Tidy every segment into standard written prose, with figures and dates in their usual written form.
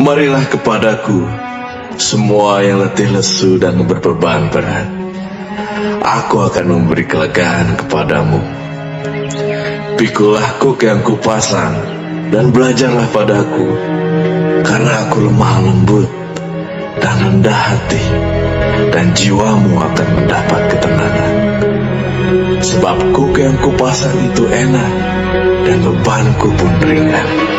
Marilah kepadaku, semua yang letih lesu dan berbeban berat. Aku akan memberi kelegaan kepadamu. Pikulah kuk yang kupasang, dan belajarlah padaku, karena aku lemah lembut dan rendah hati, dan jiwamu akan mendapat ketenangan. Sebab kuk yang kupasang itu enak, dan bebanku pun ringan.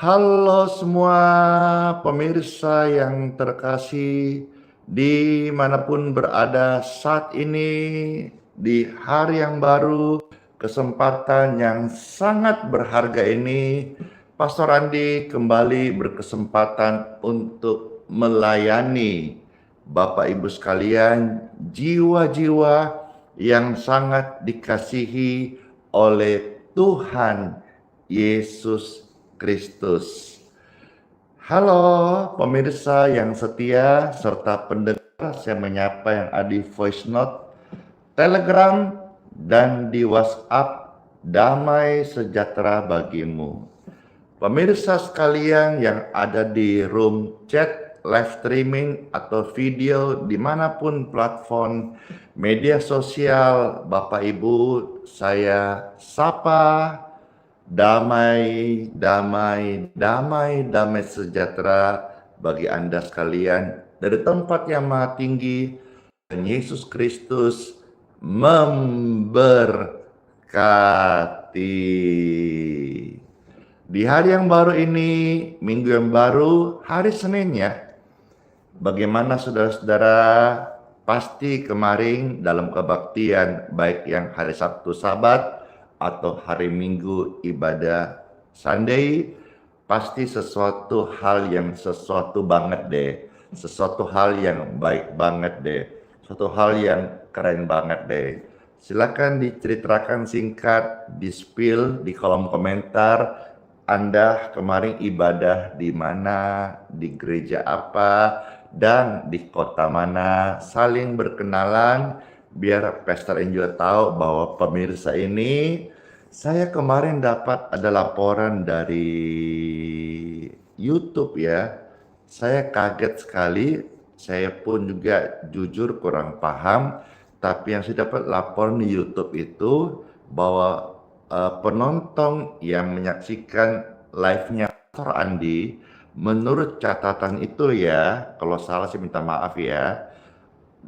Halo semua pemirsa yang terkasih, dimanapun berada saat ini, di hari yang baru, kesempatan yang sangat berharga ini, Pastor Andi kembali berkesempatan untuk melayani Bapak Ibu sekalian, jiwa-jiwa yang sangat dikasihi oleh Tuhan Yesus Kristus. Halo pemirsa yang setia serta pendengar, saya menyapa yang ada di voice note, Telegram, dan di WhatsApp. Damai sejahtera bagimu. Pemirsa sekalian yang ada di room chat, live streaming, atau video dimanapun platform media sosial, Bapak Ibu, saya sapa. Damai, damai, damai, damai sejahtera bagi Anda sekalian dari tempat yang maha tinggi, dan Yesus Kristus memberkati. Di hari yang baru ini, minggu yang baru, hari Senin ya. Bagaimana saudara-saudara? Pasti kemarin dalam kebaktian, baik yang hari Sabtu Sabat atau hari Minggu ibadah Sunday, pasti sesuatu banget deh, sesuatu hal yang baik banget deh, suatu hal yang keren banget deh. Silakan diceritakan singkat, di-spill di kolom komentar. Anda kemarin ibadah di mana, di gereja apa, dan di kota mana. Saling berkenalan biar Pastor Angel tahu bahwa pemirsa ini, saya kemarin dapat ada laporan dari YouTube ya. Saya kaget sekali, saya pun juga jujur kurang paham, tapi yang saya dapat laporan di YouTube itu bahwa penonton yang menyaksikan live-nya Pastor Andi, menurut catatan itu ya, kalau salah saya minta maaf ya,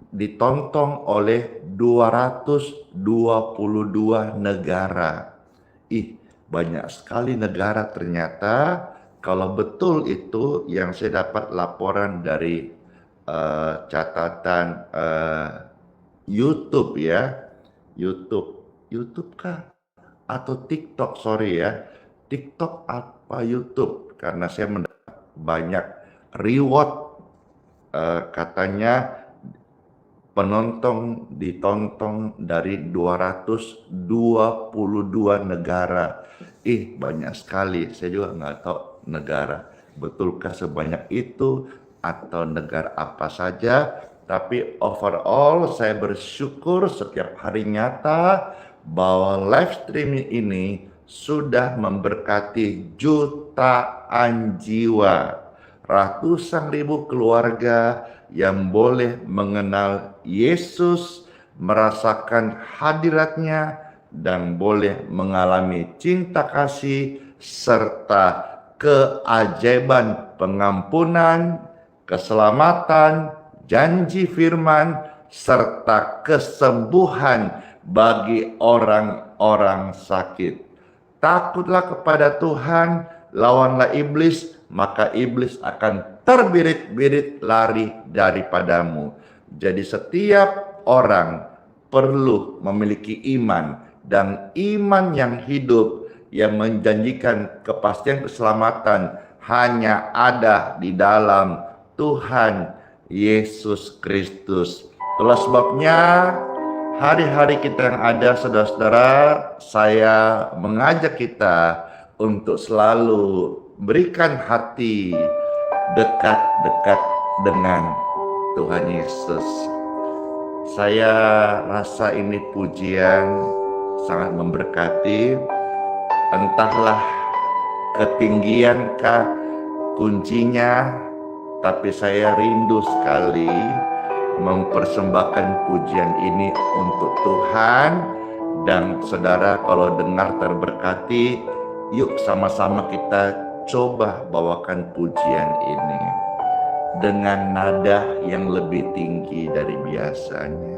ditonton oleh 222 negara. Banyak sekali negara ternyata. Kalau betul itu yang saya dapat laporan dari catatan YouTube ya. YouTube kah? Atau TikTok, sorry ya. TikTok apa YouTube? Karena saya mendapat banyak reward, katanya penonton ditonton dari 222 negara. Banyak sekali. Saya juga nggak tahu negara betulkah sebanyak itu atau negara apa saja. Tapi overall saya bersyukur setiap hari nyata bahwa live streaming ini sudah memberkati jutaan jiwa, ratusan ribu keluarga yang boleh mengenal Yesus, merasakan hadiratnya, dan boleh mengalami cinta kasih serta keajaiban pengampunan, keselamatan, janji firman, serta kesembuhan bagi orang-orang sakit. Takutlah kepada Tuhan, lawanlah iblis, maka iblis akan terbirit-birit lari daripadamu. Jadi setiap orang perlu memiliki iman, dan iman yang hidup yang menjanjikan kepastian keselamatan hanya ada di dalam Tuhan Yesus Kristus. Itulah sebabnya hari-hari kita yang ada, saudara-saudara, saya mengajak kita untuk selalu berikan hati dekat-dekat dengan Tuhan Yesus. Saya rasa ini pujian sangat memberkati. Entahlah ketinggiankah kuncinya, tapi saya rindu sekali mempersembahkan pujian ini untuk Tuhan. Dan saudara, kalau dengar terberkati, yuk sama-sama kita coba bawakan pujian ini dengan nada yang lebih tinggi dari biasanya.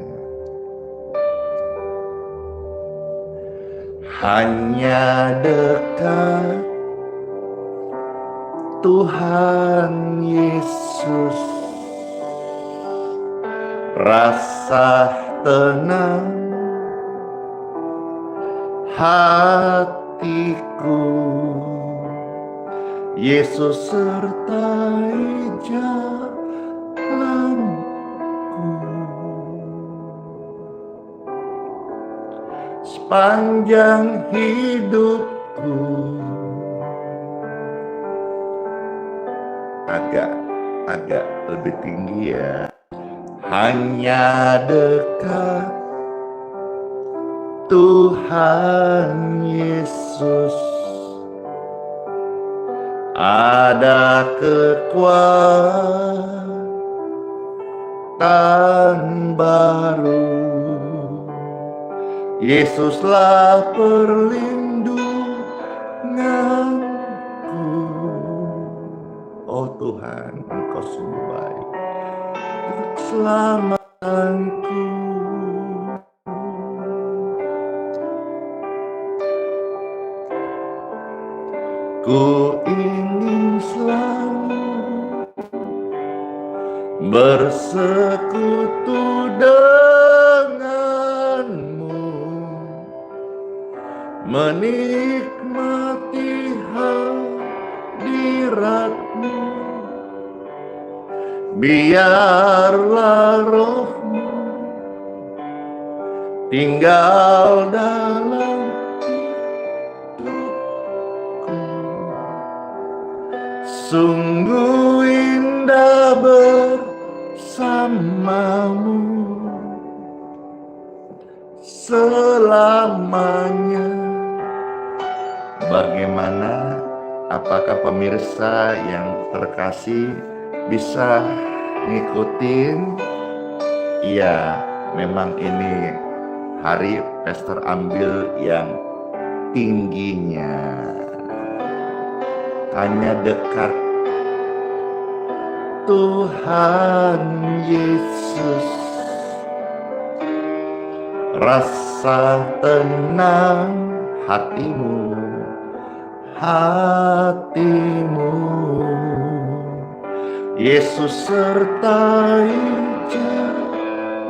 Hanya dekat Tuhan Yesus, rasa tenang hatiku. Yesus sertai jalanku, sepanjang hidupku. Agak lebih tinggi ya. Hanya dekat Tuhan Yesus, ada kekuatan baru. Yesuslah perlindunganku. Oh Tuhan, Engkau sungguh baik, keselamatanku. Ku ingin selalu bersekutu denganmu, menikmati hadiratmu. Biarlah rohmu tinggal dalam hidupku. Sungguh indah bersamamu selamanya. Bagaimana? Apakah pemirsa yang terkasih bisa ngikutin? Iya, memang ini hari Pastor ambil yang tingginya. Hanya dekat Tuhan Yesus, rasa tenang hatimu. Yesus sertai jalanmu,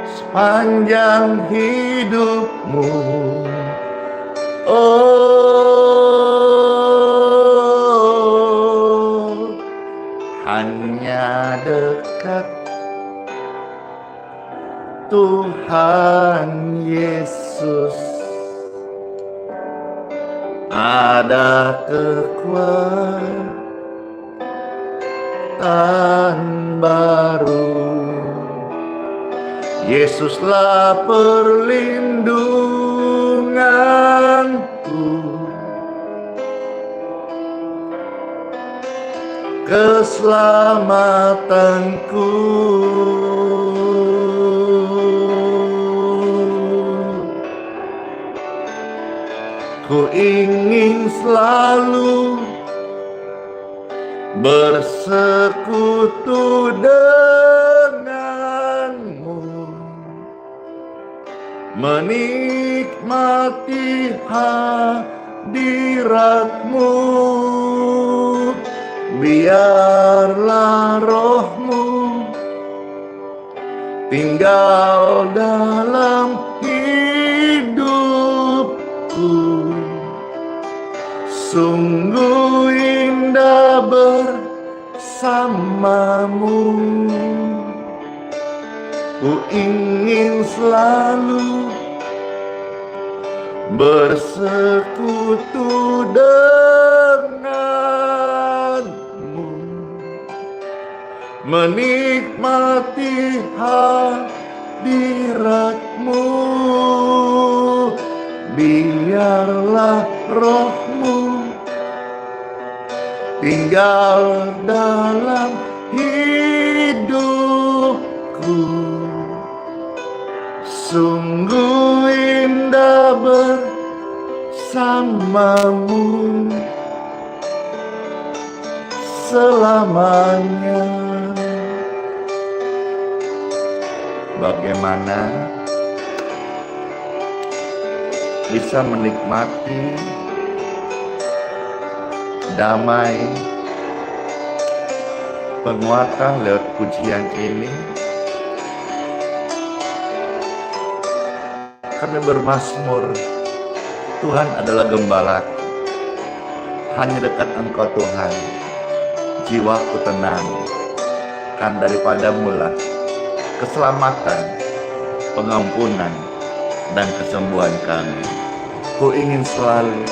sepanjang hidupmu. Oh, hanya dekat Tuhan Yesus, ada kekuatan baru. Yesuslah perlindunganku, keselamatanku. ingin selalu bersekutu denganmu, menikmati hadiratmu. Biarlah rohmu tinggal dalam hidupku. Sungguh indah bersamamu. Ku ingin selalu bersekutu denganmu, menikmati hadiratmu. Biarlah rohmu tinggal dalam hidupku. Sungguh indah bersamamu selamanya. Bagaimana bisa menikmati damai penguatan lewat pujian ini? Kami bermazmur, Tuhan adalah gembalaku, hanya dekat Engkau Tuhan, jiwaku tenang, kan daripadamu lah keselamatan, pengampunan, dan kesembuhan kami. Ku ingin selalu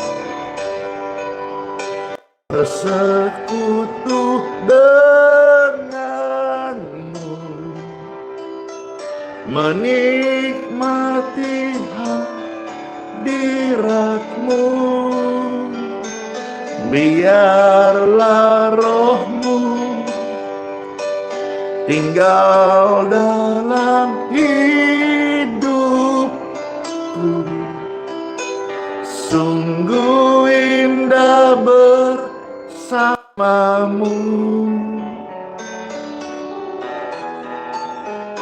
bersekutu denganmu, menikmati hadiratmu. Biarlah rohmu tinggal dalam hidupku. Sungguh indah bersamamu.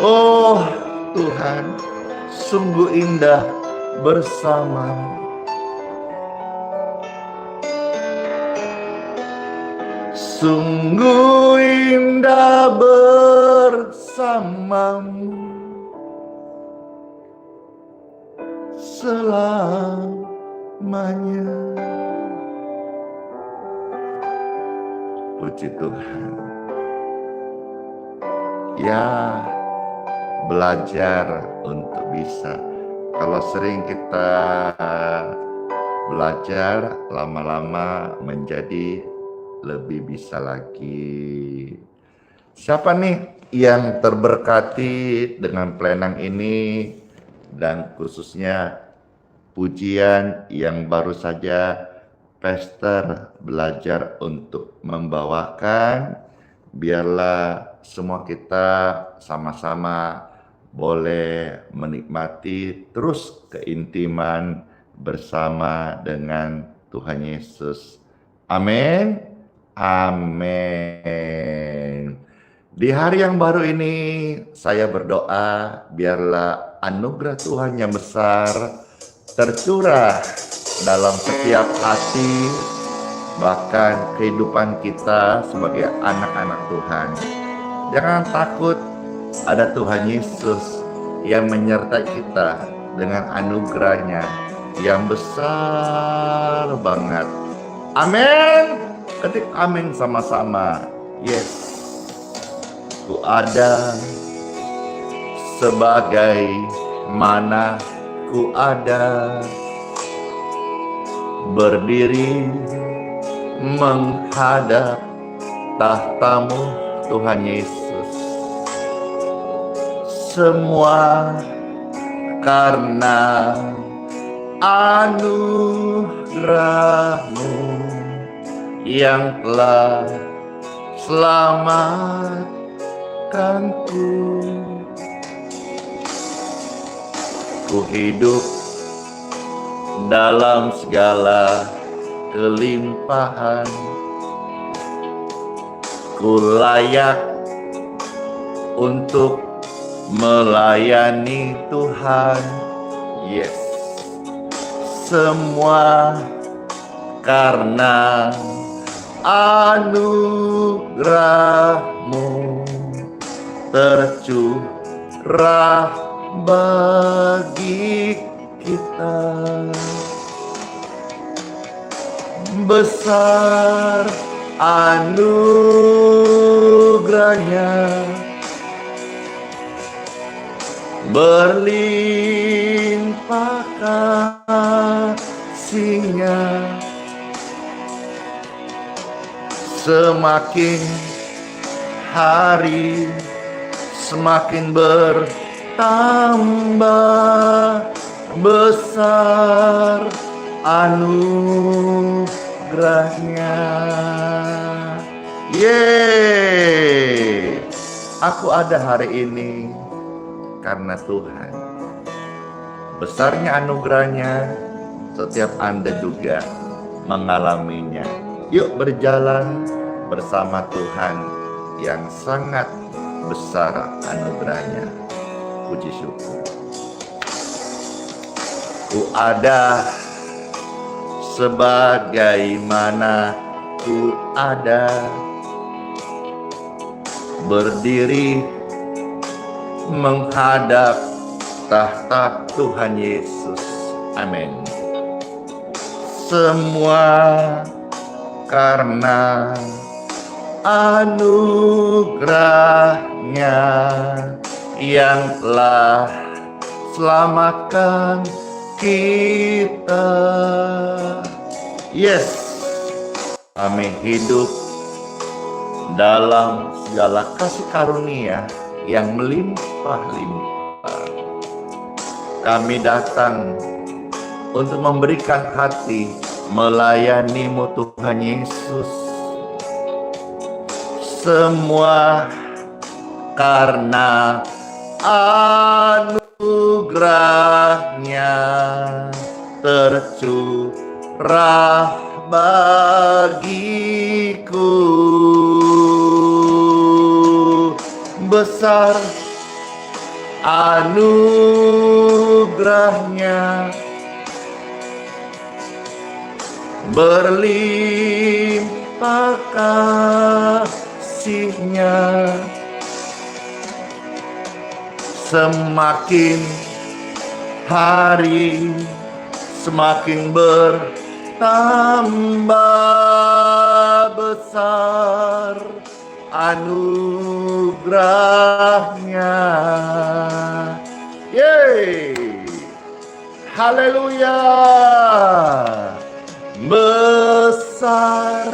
Oh Tuhan, sungguh indah bersamamu. Sungguh indah bersamamu selamanya. Puji Tuhan. Ya, belajar untuk bisa. Kalau sering kita belajar, lama-lama menjadi lebih bisa lagi. Siapa nih yang terberkati dengan plenang ini, dan khususnya pujian yang baru saja Pastor belajar untuk membawakan? Biarlah semua kita sama-sama boleh menikmati terus keintiman bersama dengan Tuhan Yesus. Amin. Amin. Di hari yang baru ini saya berdoa biarlah anugerah Tuhan yang besar tercurah dalam setiap hati, bahkan kehidupan kita sebagai anak-anak Tuhan. Jangan takut, ada Tuhan Yesus yang menyertai kita dengan anugerahnya yang besar banget. Amin. Ketik amin sama-sama. Yes. Ku ada sebagai mana ku ada, berdiri menghadap tahtamu Tuhan Yesus. Semua karena anugerah-Mu yang telah selamatkanku. Ku hidup dalam segala kelimpahan. Ku layak untuk melayani Tuhan. Yes, semua karena anugerah-Mu tercurah bagi kita. Besar anugerah-Nya, berlimpah kasih-Nya, semakin hari semakin bertambah besar anugerah-Nya. Yeay, aku ada hari ini karena Tuhan. Besarnya anugerah-Nya, setiap Anda juga mengalaminya. Yuk berjalan bersama Tuhan yang sangat besar anugerah-Nya. Puji syukur. Ku ada sebagaimana ku ada, berdiri menghadap tahta Tuhan Yesus. Amin. Semua karena anugerah-Nya yang telah selamatkan kita. Yes, kami hidup dalam segala kasih karunia yang melimpah-limpah. Kami datang untuk memberikan hati melayani-Mu Tuhan Yesus. Semua karena anugerah-Nya tercurah bagiku. Besar anugerah-Nya, berlimpah kasih-Nya, semakin hari semakin bertambah besar anugerah-Nya. Yeay, haleluya. Besar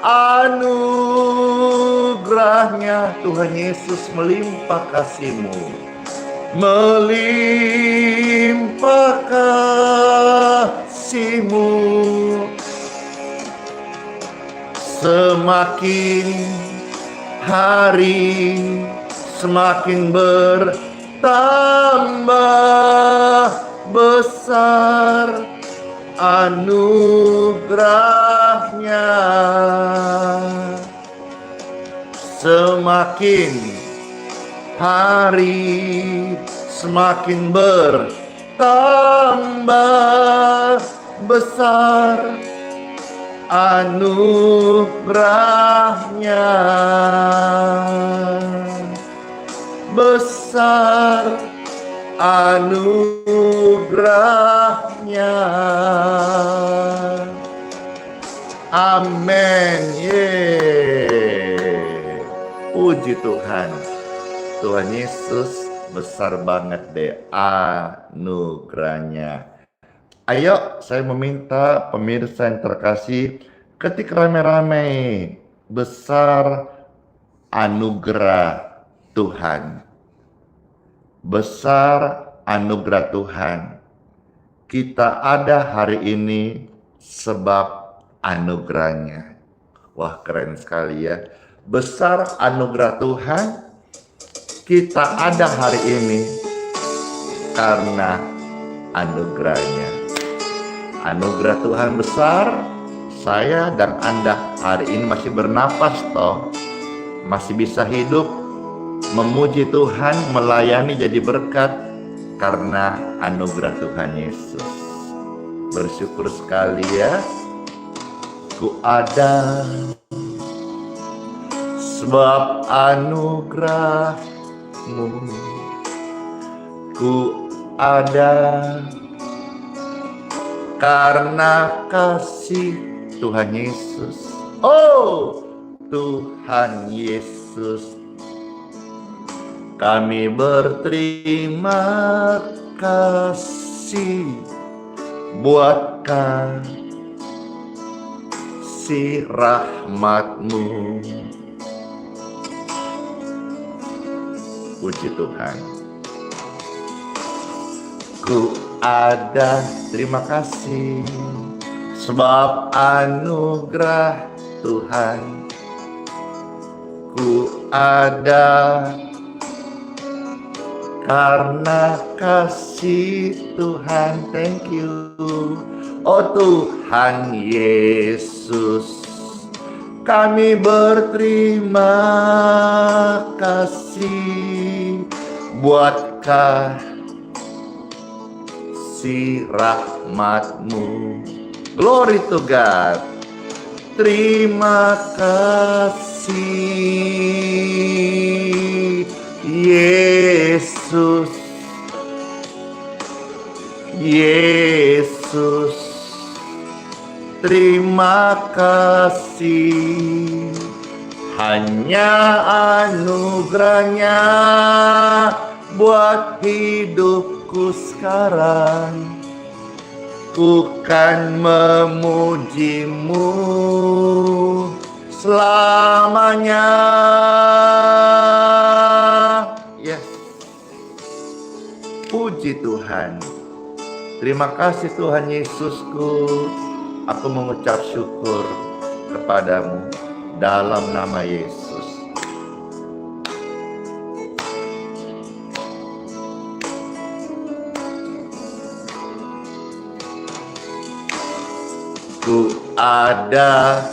anugerah-Nya, Tuhan Yesus, melimpah kasih-Mu, melimpah kasih-Mu, semakin hari semakin bertambah besar anugerah-Nya, semakin hari semakin bertambah besar anugerah-Nya, besar anugerah-Nya. Amin. Yeay. Puji Tuhan. Tuhan Yesus besar banget deh anugerah-Nya. Ayo, saya meminta pemirsa yang terkasih, ketik rame-rame, besar anugerah Tuhan. Besar anugerah Tuhan. Kita ada hari ini sebab anugerah-Nya. Wah, keren sekali ya. Besar anugerah Tuhan. Kita ada hari ini karena anugerah-Nya. Anugerah Tuhan besar, saya dan Anda hari ini masih bernapas toh, masih bisa hidup, memuji Tuhan, melayani jadi berkat karena anugerah Tuhan Yesus. Bersyukur sekali ya. Ku ada sebab anugerah-Mu, ku ada karena kasih Tuhan Yesus. Oh Tuhan Yesus, kami berterima kasih buat kasih rahmat-Mu. Puji Tuhan. Ku ada, terima kasih sebab anugerah Tuhan. Ku ada karena kasih Tuhan. Thank you. Oh Tuhan Yesus, kami berterima kasih buat kasih rahmat-Mu. Glory to God. Terima kasih Yesus, Yesus, terima kasih. Hanya anugerahnya buat hidupku sekarang. Ku kan memuji-Mu selamanya. Yes. Puji Tuhan. Terima kasih Tuhan Yesusku. Aku mengucap syukur kepadamu dalam nama Yesus. Ku ada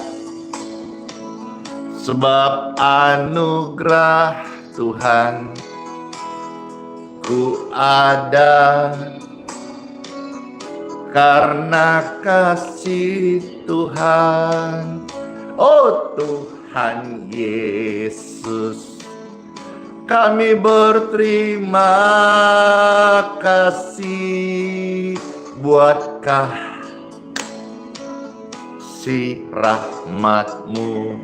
sebab anugerah Tuhan. Ku ada karena kasih Tuhan. Oh Tuhan Yesus, kami berterima kasih buat kasih rahmat-Mu.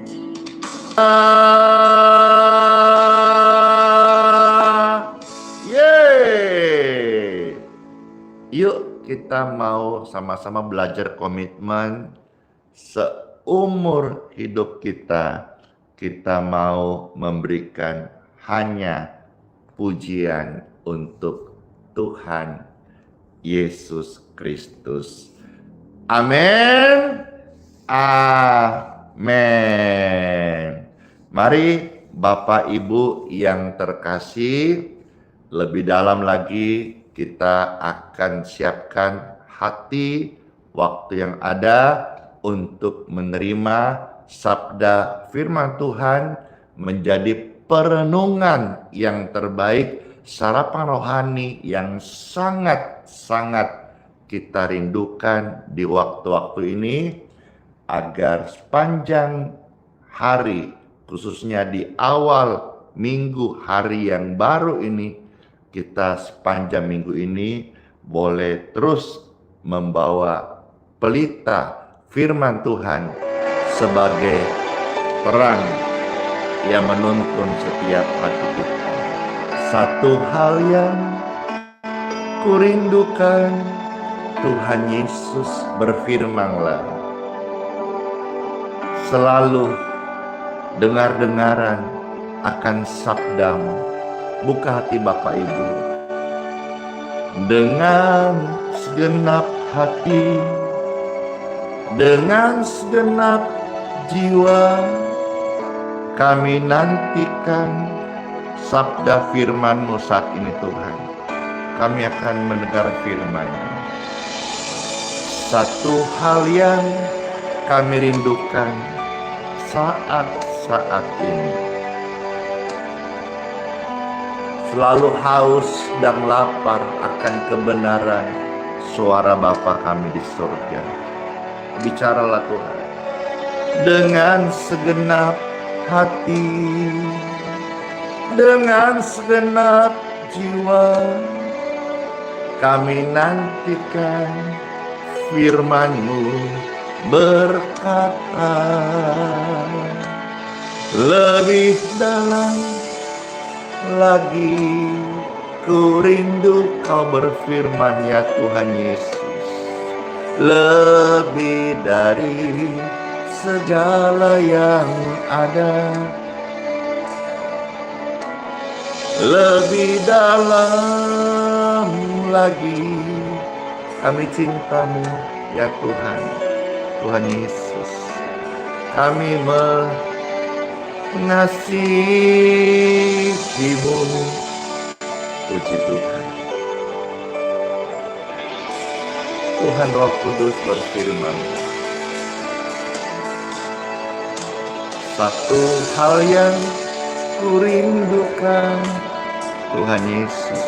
Yeay. Yuk kita mau sama-sama belajar komitmen. Seumur hidup kita mau memberikan hanya pujian untuk Tuhan Yesus Kristus. Amin. Amin. Mari Bapak Ibu yang terkasih, lebih dalam lagi kita akan siapkan hati, waktu yang ada untuk menerima sabda firman Tuhan menjadi perenungan yang terbaik, sarapan rohani yang sangat-sangat kita rindukan di waktu-waktu ini, agar sepanjang hari, khususnya di awal minggu hari yang baru ini, kita sepanjang minggu ini boleh terus membawa pelita firman Tuhan sebagai terang yang menuntun setiap hati kita. Satu hal yang kurindukan, Tuhan Yesus berfirmanlah, selalu dengar-dengaran akan sabdamu. Buka hati Bapak Ibu dengan segenap hati, dengan segenap jiwa. Kami nantikan sabda firman-Mu saat ini Tuhan. Kami akan mendengar firman-Mu. Satu hal yang kami rindukan saat-saat ini, selalu haus dan lapar akan kebenaran suara Bapa kami di surga. Bicaralah Tuhan dengan segenap hati, dengan segenap jiwa. Kami nantikan firman-Mu berkata, lebih dalam lagi ku rindu Kau berfirman ya Tuhan Yesus. Lebih dari segala yang ada, lebih dalam lagi kami cinta-Mu ya Tuhan. Tuhan Yesus, kami mengasihi-Mu. Puji Tuhan. Tuhan Roh Kudus berfirman, satu hal yang kurindukan Tuhan Yesus,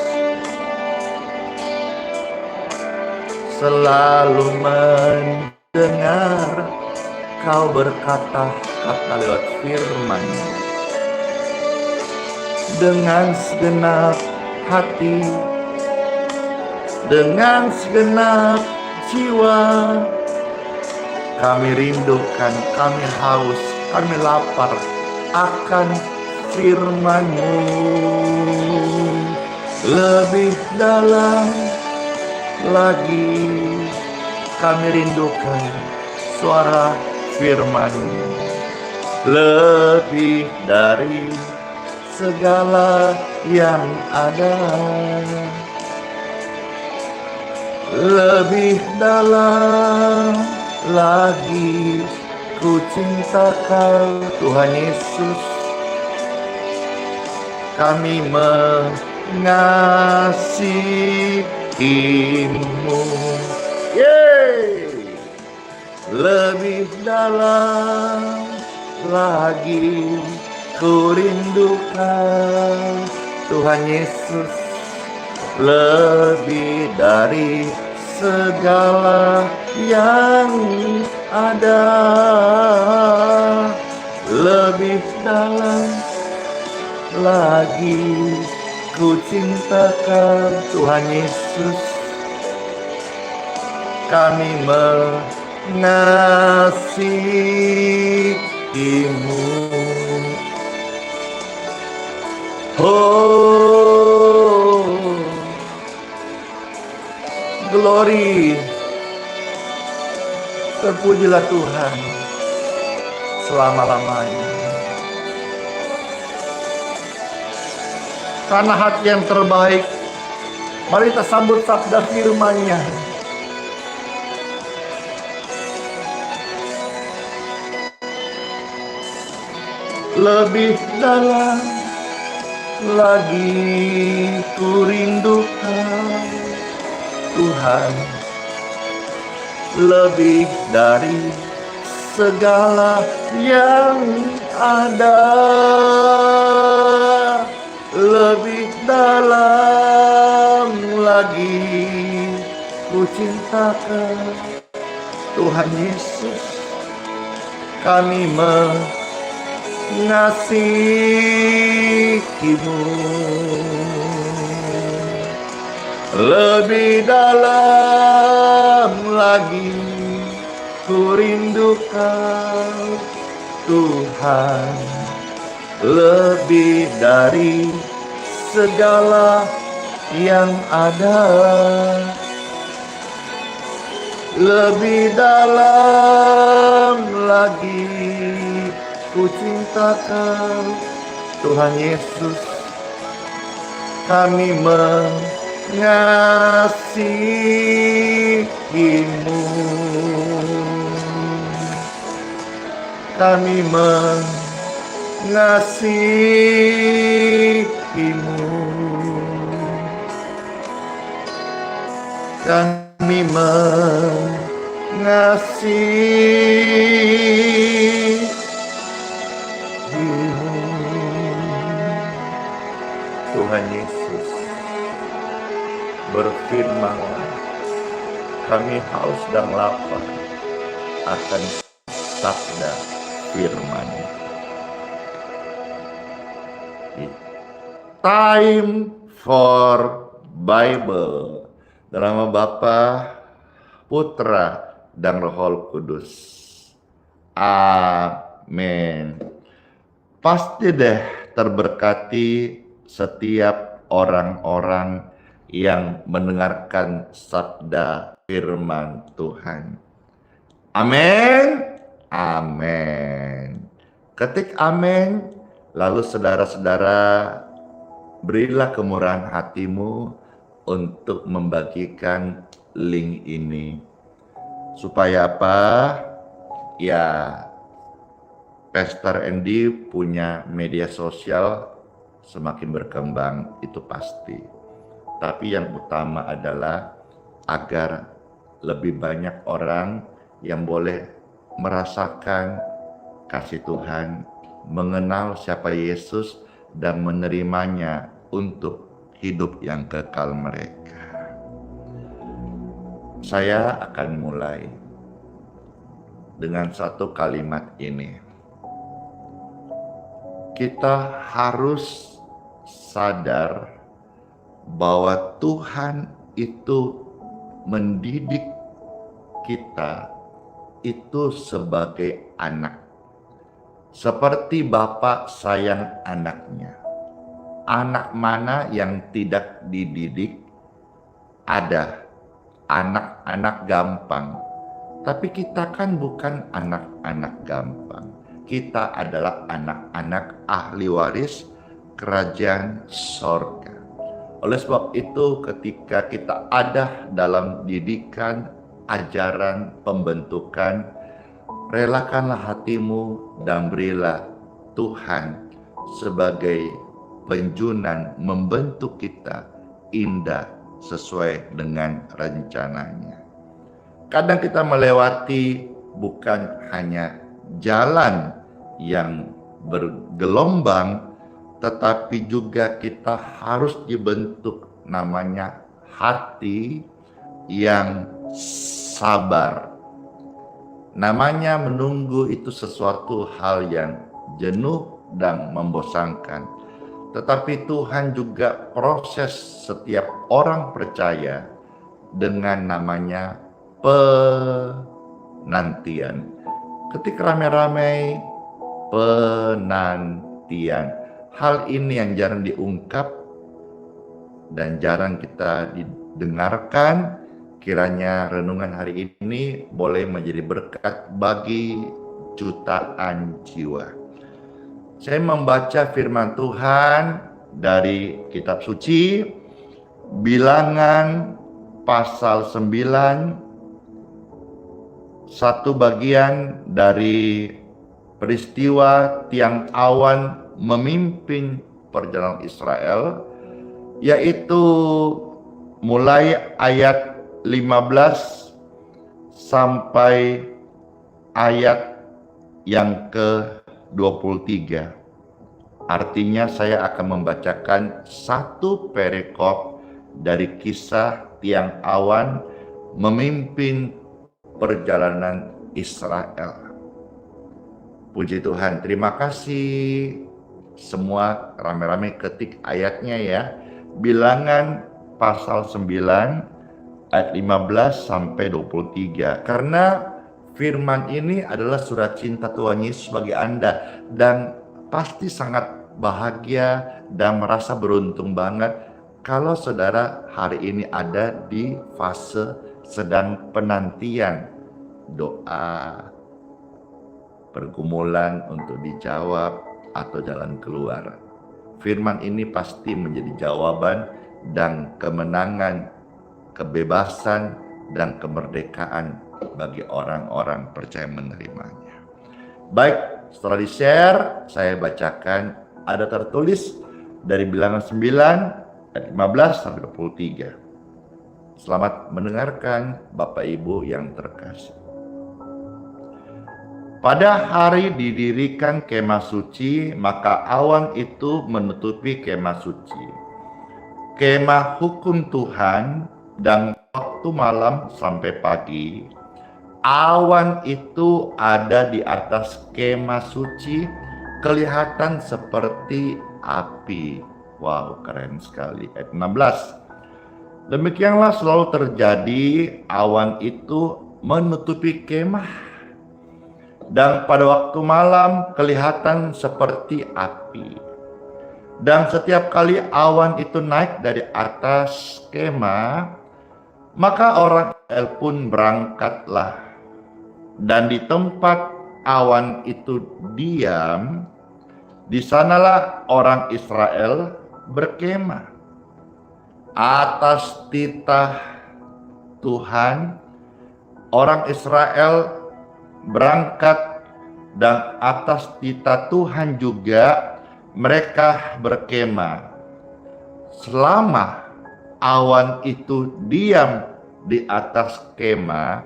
selalu mendengar Kau berkata-kata lewat firman dengan segenap hati, dengan segenap jiwa. Kami rindukan, kami haus, kami lapar akan firman-Mu. Lebih dalam lagi kami rindukan suara firman-Mu. Lebih dari segala yang ada, lebih dalam lagi ku cinta Kau Tuhan Yesus. Kami mengasihi-Mu. Lebih dalam lagi ku rindukan Tuhan Yesus. Lebih dari segala yang ada, lebih dalam lagi ku cintakan Tuhan Yesus. Kami mengasihi-Mu. Oh, glory, terpujilah Tuhan selama-lamanya. Karena hati yang terbaik, mari kita sambut sabda firman-Nya. Lebih dalam lagi ku rindukan Tuhan, lebih dari segala yang ada, lebih dalam lagi ku cintakan Tuhan Yesus. Kami mengasihi-Mu. Lebih dalam lagi ku rindukan Tuhan, lebih dari segala yang ada, lebih dalam lagi ku cintakan Tuhan Yesus. Kami mengasihi-Mu. Kami mengasihi-Mu. Kami ngasihi-Mu. Tuhan Yesus berfirman, kami haus dan lapar akan sabda firman-Mu. Time for Bible. Dalam nama Bapa, Putra, dan Roh Kudus. Amin. Pasti deh terberkati setiap orang-orang yang mendengarkan sabda firman Tuhan. Amin. Amin. Ketik amin, lalu saudara-saudara berilah kemurahan hatimu untuk membagikan link ini. Supaya apa? Ya, Pastor Andy punya media sosial semakin berkembang, itu pasti. Tapi yang utama adalah agar lebih banyak orang yang boleh merasakan kasih Tuhan, mengenal siapa Yesus, dan menerimanya untuk hidup yang kekal mereka. Saya akan mulai dengan satu kalimat ini. Kita harus sadar bahwa Tuhan itu mendidik kita itu sebagai anak. Seperti Bapa sayang anaknya. Anak mana yang tidak dididik? Ada. Anak-anak gampang. Tapi kita kan bukan anak-anak gampang. Kita adalah anak-anak ahli waris kerajaan sorga. Oleh sebab itu ketika kita ada dalam didikan, ajaran, pembentukan, relakanlah hatimu dan berilah Tuhan sebagai penjunan membentuk kita indah sesuai dengan rencananya. Kadang kita melewati bukan hanya jalan yang bergelombang, tetapi juga kita harus dibentuk namanya hati yang sabar. Namanya menunggu itu sesuatu hal yang jenuh dan membosankan. Tetapi Tuhan juga proses setiap orang percaya dengan namanya penantian. Ketika ramai-ramai penantian. Hal ini yang jarang diungkap dan jarang kita didengarkan. Kiranya renungan hari ini boleh menjadi berkat bagi jutaan jiwa. Saya membaca firman Tuhan dari kitab suci Bilangan pasal 9, satu bagian dari peristiwa tiang awan memimpin perjalanan Israel, yaitu mulai ayat 15 sampai ayat yang ke-23. Artinya saya akan membacakan satu perikop dari kisah tiang awan memimpin perjalanan Israel. Puji Tuhan, terima kasih. Semua rame-rame ketik ayatnya ya. Bilangan pasal 9 ayat 15 sampai 23. Karena firman ini adalah surat cinta Tuhan Yesus bagi Anda, dan pasti sangat bahagia dan merasa beruntung banget kalau saudara hari ini ada di fase sedang penantian doa, pergumulan untuk dijawab atau jalan keluar. Firman ini pasti menjadi jawaban dan kemenangan, kebebasan dan kemerdekaan bagi orang-orang percaya menerimanya. Baik, setelah di-share, saya bacakan, ada tertulis dari Bilangan 9 ayat 15 sampai 23. Selamat mendengarkan Bapak Ibu yang terkasih. Pada hari didirikan kemah suci, maka awan itu menutupi kemah suci. Kemah hukum Tuhan, dan waktu malam sampai pagi, awan itu ada di atas kemah suci, kelihatan seperti api. Wow, keren sekali. Ayat 16. Demikianlah selalu terjadi, awan itu menutupi kemah, dan pada waktu malam kelihatan seperti api. Dan setiap kali awan itu naik dari atas kemah, maka orang Israel pun berangkatlah. Dan di tempat awan itu diam, di sanalah orang Israel berkemah. Atas titah Tuhan, orang Israel berangkat, dan atas titah Tuhan juga mereka berkemah. Selama awan itu diam di atas kemah,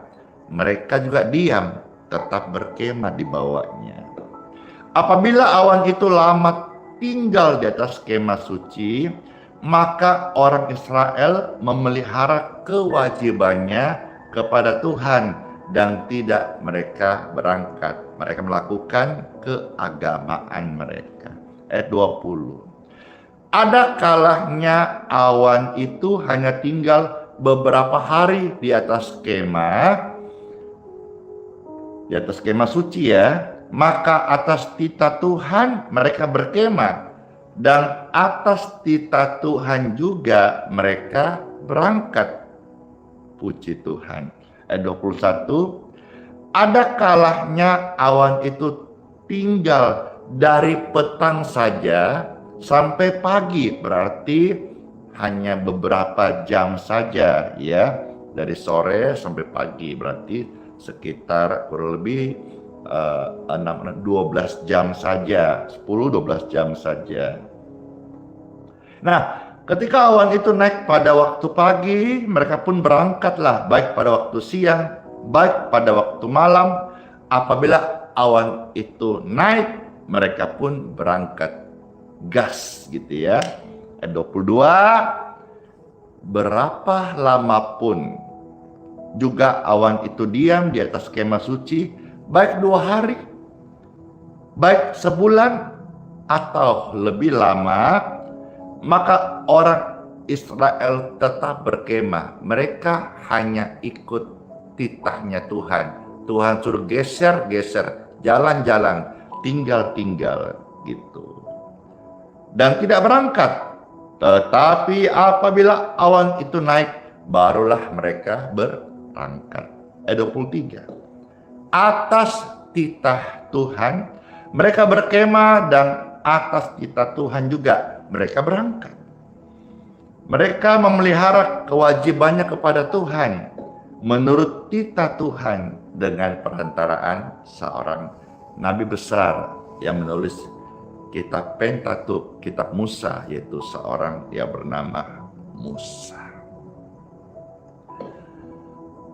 mereka juga diam, tetap berkemah di bawahnya. Apabila awan itu lama tinggal di atas kemah suci, maka orang Israel memelihara kewajibannya kepada Tuhan dan tidak mereka berangkat. Mereka melakukan keagamaan mereka. Ayat 20. Ada kalanya awan itu hanya tinggal beberapa hari di atas kemah suci ya. Maka atas titah Tuhan mereka berkemah, dan atas titah Tuhan juga mereka berangkat. Puji Tuhan. Ayat 21. Ada kalanya awan itu tinggal dari petang saja sampai pagi, berarti hanya beberapa jam saja ya. Dari sore sampai pagi, berarti sekitar kurang lebih 12 jam saja, 10-12 jam saja. Nah, ketika awan itu naik pada waktu pagi, mereka pun berangkatlah, baik pada waktu siang, baik pada waktu malam. Apabila awan itu naik, mereka pun berangkat gas gitu ya. Ayat 22, berapa lama pun juga awan itu diam di atas kemah suci, baik 2 hari, baik sebulan, atau lebih lama, maka orang Israel tetap berkemah. Mereka hanya ikut titahnya Tuhan. Tuhan suruh geser, jalan-jalan, tinggal gitu. Dan tidak berangkat. Tetapi apabila awan itu naik, barulah mereka berangkat. Ayat 23. Atas titah Tuhan mereka berkemah, dan atas titah Tuhan juga mereka berangkat. Mereka memelihara kewajibannya kepada Tuhan menurut titah Tuhan dengan perantaraan seorang nabi besar yang menulis kitab Pentateuch, kitab Musa, yaitu seorang yang bernama Musa.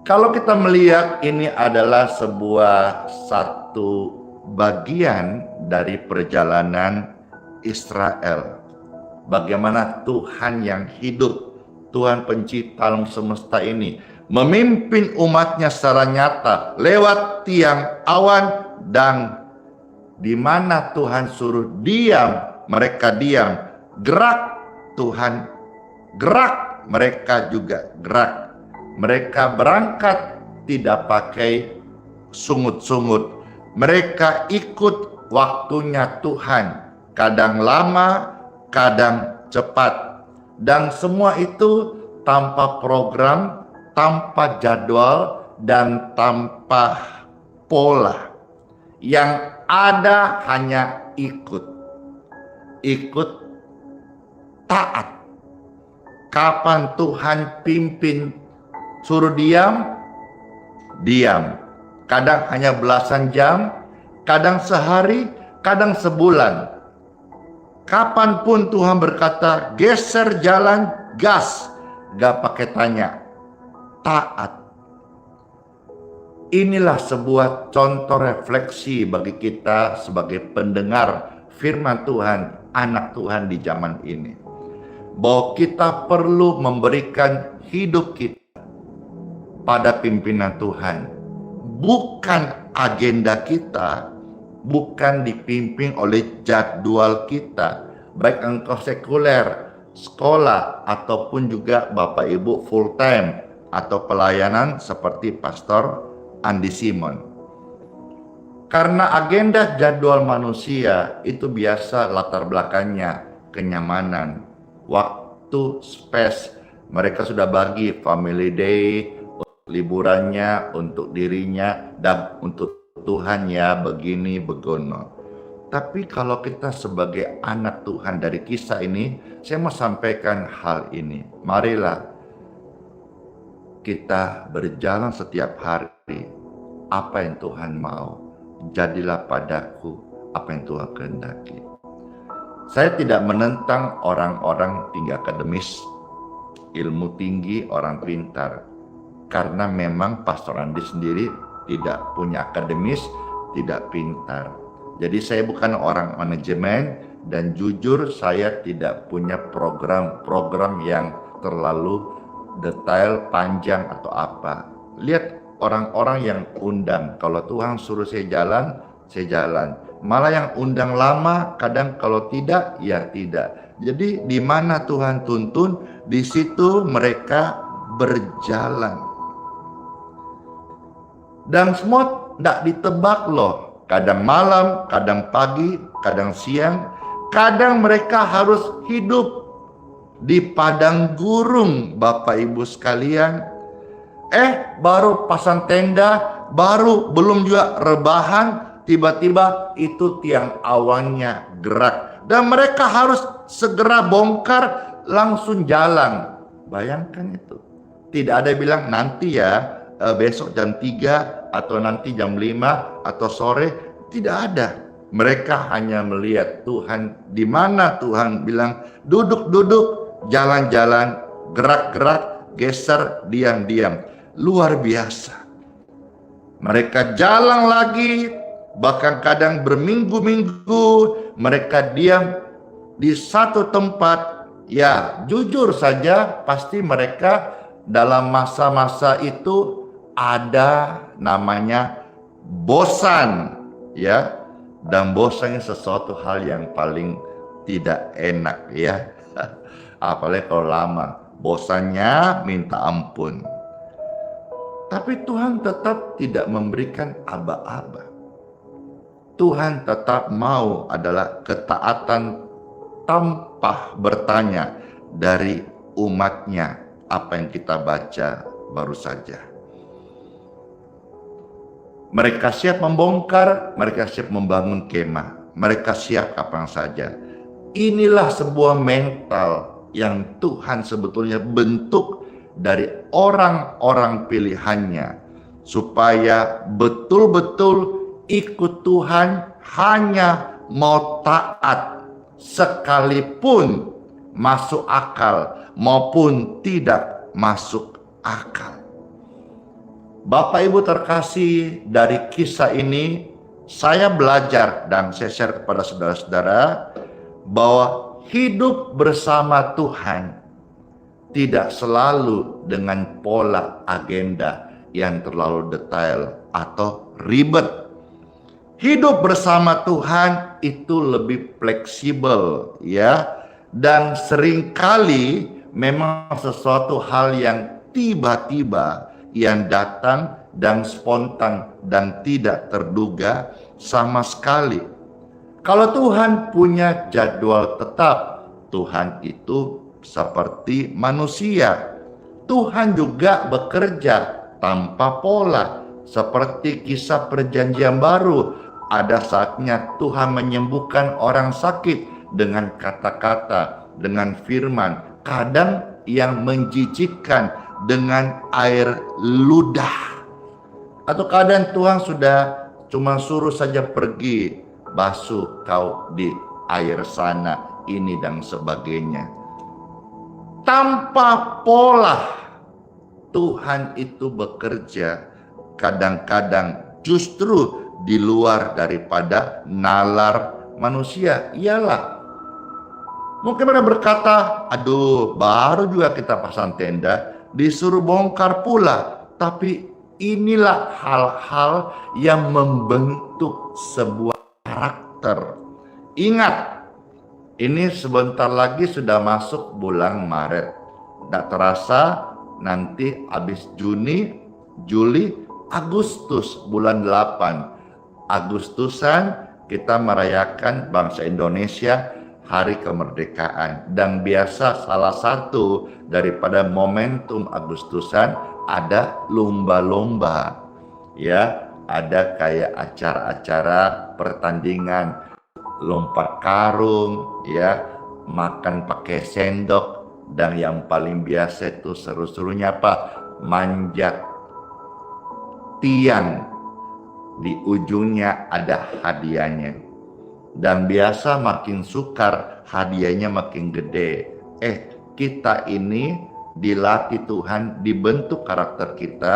Kalau kita melihat ini adalah satu bagian dari perjalanan Israel. Bagaimana Tuhan yang hidup, Tuhan pencipta alam semesta ini, memimpin umatnya secara nyata lewat tiang awan, dan di mana Tuhan suruh diam, mereka diam. Gerak, Tuhan gerak, mereka juga gerak. Mereka berangkat tidak pakai sungut-sungut. Mereka ikut waktunya Tuhan. Kadang lama, kadang cepat. Dan semua itu tanpa program, tanpa jadwal, dan tanpa pola. Yang ada hanya ikut. Ikut taat. Kapan Tuhan pimpin suruh diam, diam. Kadang hanya belasan jam, kadang sehari, kadang sebulan. Kapanpun Tuhan berkata geser jalan, gas, gak pakai tanya, taat. Inilah sebuah contoh refleksi bagi kita sebagai pendengar firman Tuhan, anak Tuhan di zaman ini. Bahwa kita perlu memberikan hidup kita pada pimpinan Tuhan. Bukan agenda kita, bukan dipimpin oleh jadwal kita. Baik engkau sekuler, sekolah, ataupun juga Bapak Ibu full time atau pelayanan seperti Pastor Andi Simon. Karena agenda jadwal manusia itu biasa latar belakangnya kenyamanan, waktu, space. Mereka sudah bagi family day, liburannya untuk dirinya dan untuk Tuhan ya begini begono. Tapi kalau kita sebagai anak Tuhan dari kisah ini, saya mau sampaikan hal ini. Marilah kita berjalan setiap hari apa yang Tuhan mau. Jadilah padaku apa yang Tuhan kehendaki. Saya tidak menentang orang-orang tinggi akademis, ilmu tinggi, orang pintar. Karena memang Pastor Andi sendiri tidak punya akademis, tidak pintar. Jadi saya bukan orang manajemen, dan jujur saya tidak punya program-program yang terlalu detail, panjang atau apa. Lihat orang-orang yang undang, kalau Tuhan suruh saya jalan. Malah yang undang lama, kadang kalau tidak, ya tidak. Jadi di mana Tuhan tuntun, di situ mereka berjalan. Dan semua tidak ditebak loh. Kadang malam, kadang pagi, kadang siang. Kadang mereka harus hidup di padang gurun, Bapak Ibu sekalian. Baru pasang tenda, belum juga rebahan, tiba-tiba itu tiang awannya gerak. Dan mereka harus segera bongkar, langsung jalan. Bayangkan itu. Tidak ada yang bilang nanti ya, besok jam 3 atau nanti jam 5 atau sore. Tidak ada. Mereka hanya melihat Tuhan. Di mana Tuhan bilang duduk-duduk, jalan-jalan, gerak-gerak, geser, diam-diam. Luar biasa. Mereka jalan lagi, bahkan kadang berminggu-minggu mereka diam di satu tempat. Ya, jujur saja pasti mereka dalam masa-masa itu ada namanya bosan, ya. Dan bosannya sesuatu hal yang paling tidak enak, ya. Apalagi kalau lama, bosannya minta ampun. Tapi Tuhan tetap tidak memberikan aba-aba. Tuhan tetap mau adalah ketaatan tanpa bertanya dari umatnya, apa yang kita baca baru saja. Mereka siap membongkar, mereka siap membangun kemah, mereka siap kapan saja. Inilah sebuah mental yang Tuhan sebetulnya bentuk dari orang-orang pilihannya, supaya betul-betul ikut Tuhan, hanya mau taat sekalipun masuk akal maupun tidak masuk akal. Bapak Ibu terkasih, dari kisah ini saya belajar dan saya share kepada saudara-saudara bahwa hidup bersama Tuhan tidak selalu dengan pola agenda yang terlalu detail atau ribet. Hidup bersama Tuhan itu lebih fleksibel, ya, dan seringkali memang sesuatu hal yang tiba-tiba yang datang dan spontan dan tidak terduga sama sekali. Kalau Tuhan punya jadwal tetap, Tuhan itu seperti manusia. Tuhan juga bekerja tanpa pola, seperti kisah perjanjian baru. Ada saatnya Tuhan menyembuhkan orang sakit dengan kata-kata, dengan firman. Kadang yang menjijikkan dengan air ludah. Atau kadang Tuhan sudah cuma suruh saja pergi, basuh kau di air sana, ini dan sebagainya. Tanpa pola Tuhan itu bekerja, kadang-kadang justru di luar daripada nalar manusia. Iyalah, mungkin mereka berkata, aduh baru juga kita pasang tenda, disuruh bongkar pula. Tapi inilah hal-hal yang membentuk sebuah karakter. Ingat, ini sebentar lagi sudah masuk bulan Maret. Tidak terasa nanti habis Juni, Juli, Agustus, bulan 8. Agustusan kita merayakan bangsa Indonesia Hari Kemerdekaan. Dan biasa salah satu daripada momentum Agustusan ada lomba-lomba. Ya, ada kayak acara-acara pertandingan, lompat karung, ya, makan pakai sendok, dan yang paling biasa itu seru-serunya apa? Manjat tiang. Di ujungnya ada hadiahnya. Dan biasa makin sukar, hadiahnya makin gede. Kita ini dilatih Tuhan, dibentuk karakter kita,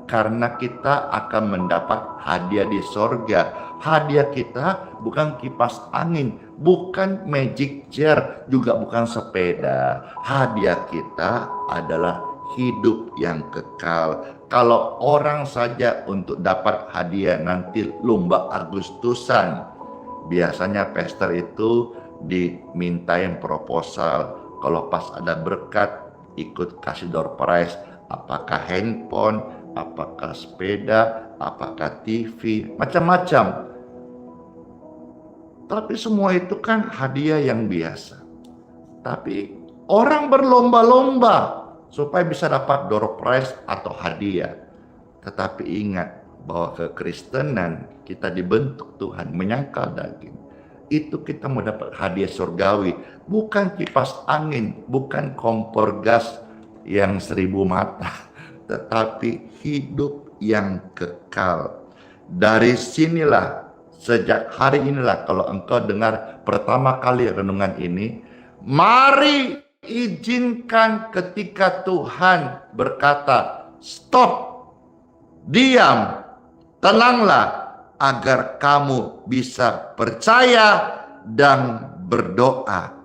karena kita akan mendapat hadiah di sorga. Hadiah kita bukan kipas angin, bukan magic chair, juga bukan sepeda. Hadiah kita adalah hidup yang kekal. Kalau orang saja untuk dapat hadiah nanti lomba Agustusan, biasanya pastor itu dimintain proposal. Kalau pas ada berkat, ikut kasih door prize, apakah handphone, apakah sepeda, apakah TV, macam-macam. Tapi semua itu kan hadiah yang biasa. Tapi orang berlomba-lomba supaya bisa dapat door prize atau hadiah. Tetapi ingat bahwa kekristenan kita dibentuk Tuhan menyangkal daging. Itu kita mau dapat hadiah surgawi, bukan kipas angin, bukan kompor gas yang 1000 mata, tetapi hidup yang kekal. Dari sinilah, sejak hari inilah, kalau engkau dengar pertama kali renungan ini, mari izinkan ketika Tuhan berkata, stop, diam, tenanglah, agar kamu bisa percaya dan berdoa.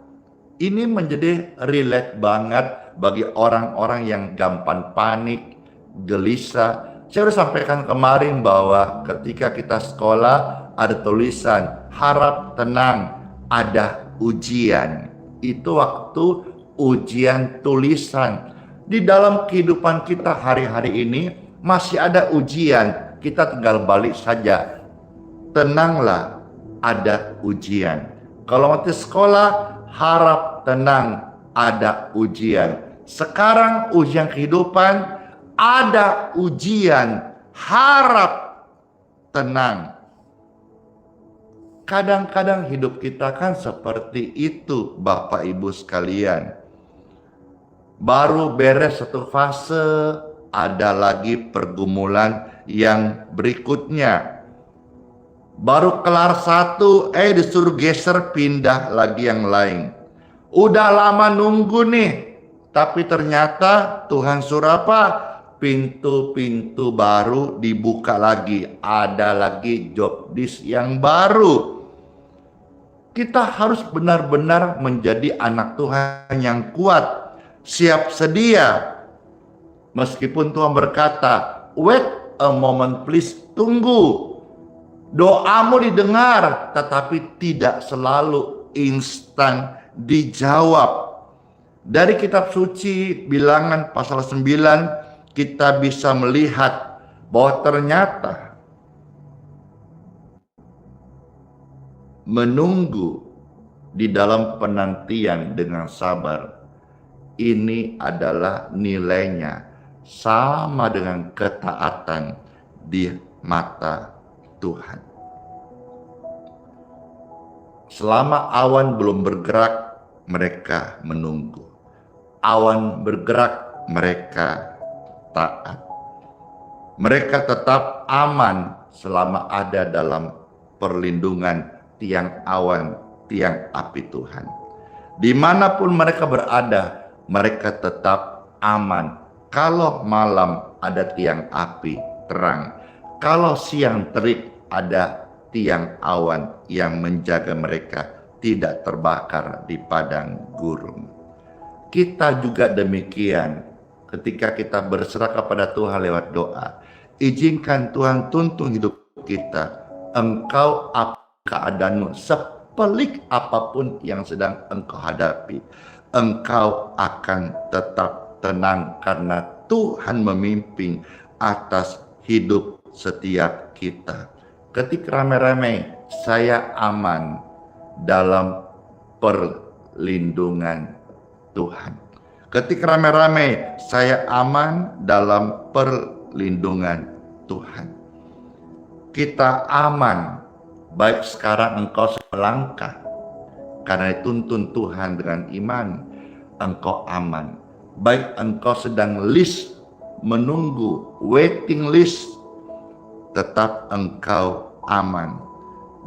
Ini menjadi relate banget bagi orang-orang yang gampang panik, gelisah. Saya sudah sampaikan kemarin bahwa ketika kita sekolah ada tulisan, harap tenang, ada ujian. Itu waktu ujian tulisan. Di dalam kehidupan kita hari-hari ini masih ada ujian, kita tinggal balik saja. Tenanglah, ada ujian. Kalau nanti sekolah, harap tenang, ada ujian. Sekarang ujian kehidupan, ada ujian, harap tenang. Kadang-kadang hidup kita kan seperti itu, Bapak Ibu sekalian. Baru beres satu fase, ada lagi pergumulan yang berikutnya. Baru kelar satu, disuruh geser pindah lagi yang lain. Udah lama nunggu nih, tapi ternyata Tuhan suruh apa? Pintu-pintu baru dibuka lagi. Ada lagi job desk yang baru. Kita harus benar-benar menjadi anak Tuhan yang kuat, siap sedia. Meskipun Tuhan berkata, wait a moment please, tunggu. Doamu didengar, tetapi tidak selalu instan dijawab. Dari kitab suci Bilangan pasal 9, kita bisa melihat bahwa ternyata menunggu di dalam penantian dengan sabar, ini adalah nilainya sama dengan ketaatan di mata Tuhan. Selama awan belum bergerak, mereka menunggu. Awan bergerak, mereka taat. Mereka tetap aman selama ada dalam perlindungan tiang awan, tiang api Tuhan. Dimanapun mereka berada, mereka tetap aman. Kalau malam ada tiang api terang, Kalau siang terik ada tiang awan yang menjaga mereka tidak terbakar di padang gurun. Kita juga demikian ketika kita berserah kepada Tuhan lewat doa. Izinkan Tuhan tuntun hidup kita. Engkau apa keadaanmu, sepelik apapun yang sedang engkau hadapi, engkau akan tetap tenang karena Tuhan memimpin atas hidup setiap kita. Ketika ramai-ramai, saya aman dalam perlindungan Tuhan. Ketika ramai-ramai, saya aman dalam perlindungan Tuhan. Kita aman, baik sekarang engkau melangkah, karena dituntun Tuhan dengan iman, engkau aman. Baik engkau sedang menunggu, waiting list, tetap engkau aman.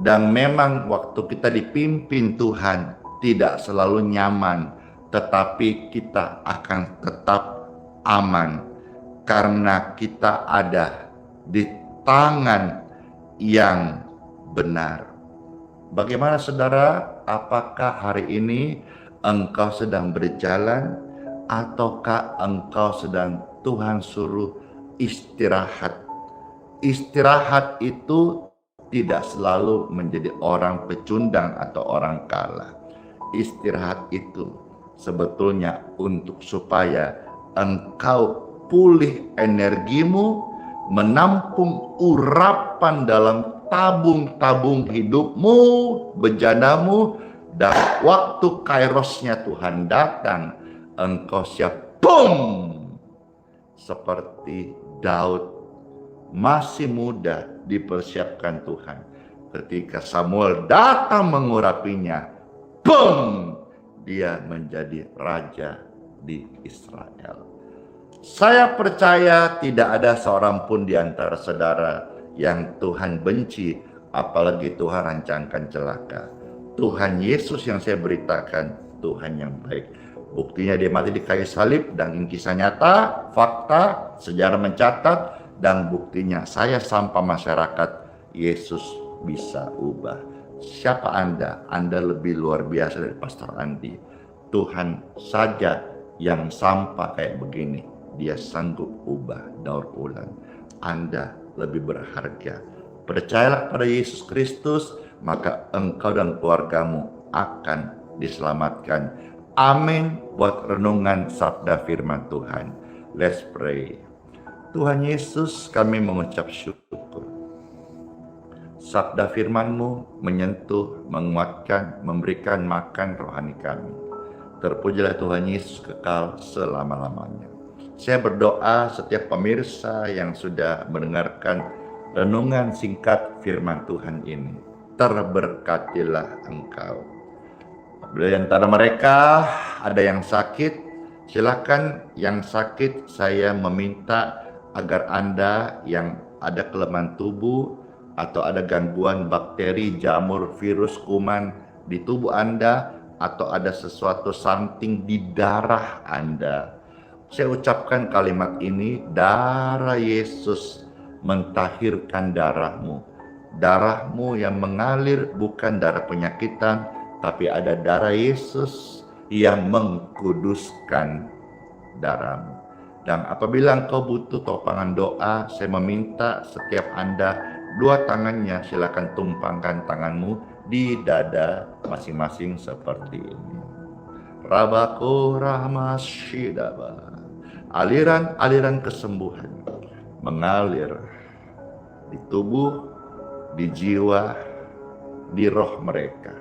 Dan memang waktu kita dipimpin Tuhan tidak selalu nyaman, tetapi kita akan tetap aman karena kita ada di tangan yang benar. Bagaimana saudara? Apakah hari ini engkau sedang berjalan ataukah engkau sedang Tuhan suruh istirahat? Istirahat itu tidak selalu menjadi orang pecundang atau orang kalah. Istirahat itu sebetulnya untuk supaya engkau pulih energimu, menampung urapan dalam tabung-tabung hidupmu, bejanamu, dan waktu kairosnya Tuhan datang, engkau siap, boom! Seperti Daud, masih muda, dipersiapkan Tuhan. Ketika Samuel datang mengurapinya, boom! Dia menjadi raja di Israel. Saya percaya tidak ada seorang pun di antara saudara yang Tuhan benci, apalagi Tuhan rancangkan celaka. Tuhan Yesus yang saya beritakan, Tuhan yang baik. Buktinya dia mati di kayu salib, dan ini kisah nyata, fakta, sejarah mencatat, dan buktinya saya sampah masyarakat, Yesus bisa ubah. Siapa Anda? Anda lebih luar biasa dari Pastor Andi. Tuhan saja yang sampah kayak begini, dia sanggup ubah, daur ulang. Anda lebih berharga. Percayalah pada Yesus Kristus, maka engkau dan keluargamu akan diselamatkan. Amin. Buat renungan sabda firman Tuhan. Let's pray. Tuhan Yesus, kami mengucap syukur. Sabda firman-Mu menyentuh, menguatkan, memberikan makan rohani kami. Terpujilah Tuhan Yesus kekal selama-lamanya. Saya berdoa setiap pemirsa yang sudah mendengarkan renungan singkat firman Tuhan ini, terberkatilah engkau. Bila di antara mereka ada yang sakit, silakan yang sakit saya meminta agar Anda yang ada kelemahan tubuh atau ada gangguan bakteri, jamur, virus, kuman di tubuh Anda, atau ada sesuatu something di darah Anda, saya ucapkan kalimat ini, darah Yesus mentahirkan darahmu. Darahmu yang mengalir bukan darah penyakitan, tapi ada darah Yesus yang mengkuduskan darahmu. Dan apabila engkau butuh topangan doa, saya meminta setiap Anda, dua tangannya silakan tumpangkan tanganmu di dada masing-masing seperti ini. Rabako rahmasyidaba. Aliran-aliran kesembuhan mengalir di tubuh, di jiwa, di roh mereka.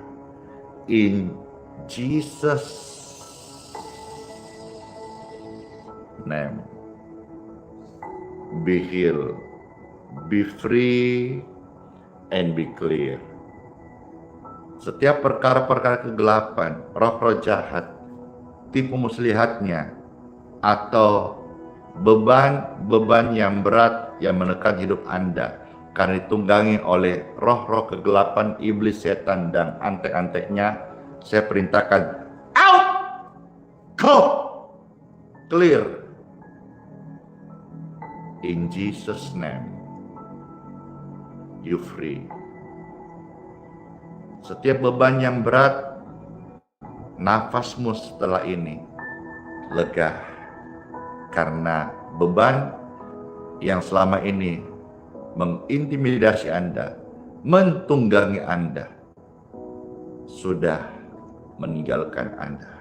In Jesus' name, be healed, be free, and be clear. Setiap perkara-perkara kegelapan, roh-roh jahat, tipu muslihatnya, atau beban-beban yang berat yang menekan hidup Anda karena ditunggangi oleh roh-roh kegelapan, iblis, setan, dan antek-anteknya, saya perintahkan out, go, clear in Jesus' name. you free. Setiap beban yang berat, nafasmu setelah ini lega, karena beban yang selama ini mengintimidasi Anda, mentunggangi Anda, sudah meninggalkan Anda.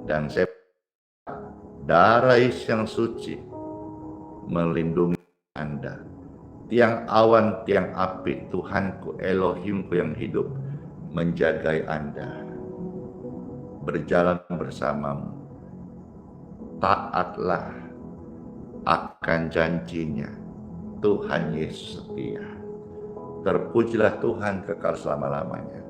Dan saya, darah Yesus yang suci melindungi Anda. Tiang awan, tiang api, Tuhanku, Elohimku yang hidup, menjagai Anda, berjalan bersamamu. Taatlah akan janjinya. Tuhan Yesus setia. Terpujilah Tuhan kekal selama-lamanya.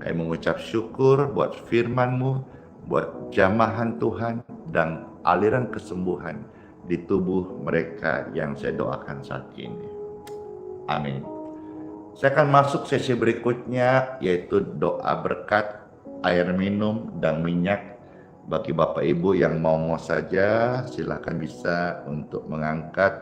Kami mengucap syukur buat firman-Mu, buat jamahan Tuhan, dan aliran kesembuhan di tubuh mereka yang saya doakan saat ini. Amin. Saya akan masuk sesi berikutnya, yaitu doa berkat, air minum, dan minyak. Bagi Bapak Ibu yang mau saja, silakan bisa untuk mengangkat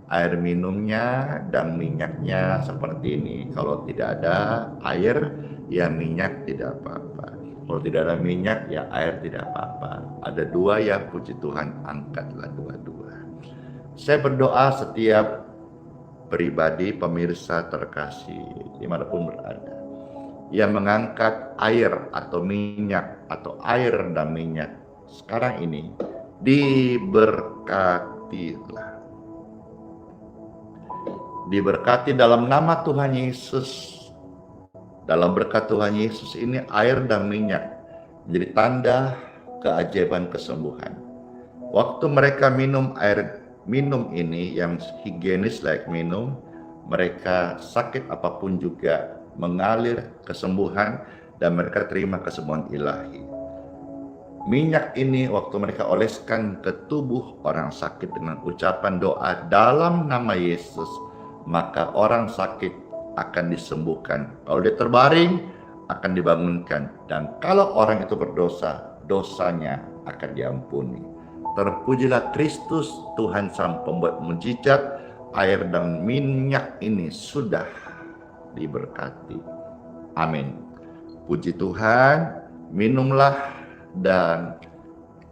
air minumnya dan minyaknya seperti ini. Kalau tidak ada air, ya minyak tidak apa-apa. Kalau tidak ada minyak, ya air tidak apa-apa. Ada dua ya, puji Tuhan, angkatlah dua-dua. Saya berdoa setiap pribadi, pemirsa terkasih, dimanapun berada, yang mengangkat air atau minyak atau air dan minyak sekarang ini, diberkatilah. Diberkati dalam nama Tuhan Yesus. Dalam berkat Tuhan Yesus ini, air dan minyak menjadi tanda keajaiban kesembuhan. Waktu mereka minum air minum ini yang higienis layak minum, mereka sakit apapun juga mengalir kesembuhan dan mereka terima kesembuhan ilahi. Minyak ini waktu mereka oleskan ke tubuh orang sakit dengan ucapan doa dalam nama Yesus, maka orang sakit akan disembuhkan. Kalau dia terbaring, akan dibangunkan. Dan kalau orang itu berdosa, dosanya akan diampuni. Terpujilah Kristus, Tuhan Sang Pembuat mujizat. Air dan minyak ini sudah diberkati. Amin. Puji Tuhan, minumlah dan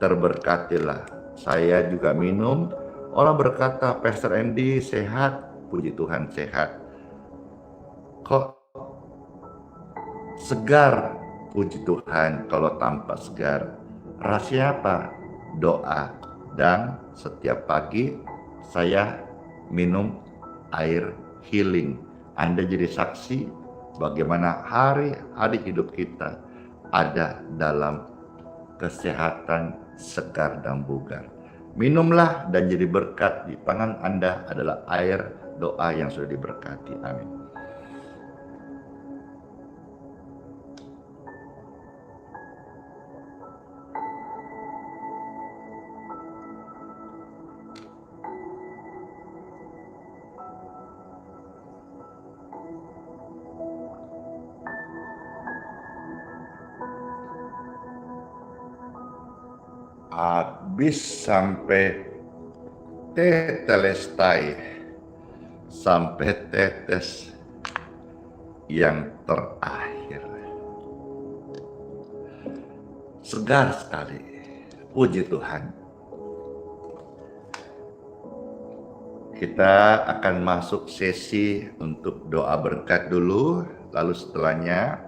terberkatilah. Saya juga minum. Orang berkata, Pastor Andy sehat. Puji Tuhan sehat. Kok segar? Puji Tuhan. Kalau tanpa segar, rahasia apa? Doa. Dan setiap pagi saya minum air healing. Anda jadi saksi bagaimana hari-hari hidup kita ada dalam kesehatan, segar dan bugar. Minumlah dan jadi berkat. Di tangan Anda adalah air doa yang sudah diberkati. Amin. Habis sampai tetelestai, sampai tetes yang terakhir. Segar sekali, puji Tuhan. Kita akan masuk sesi untuk doa berkat dulu, lalu setelahnya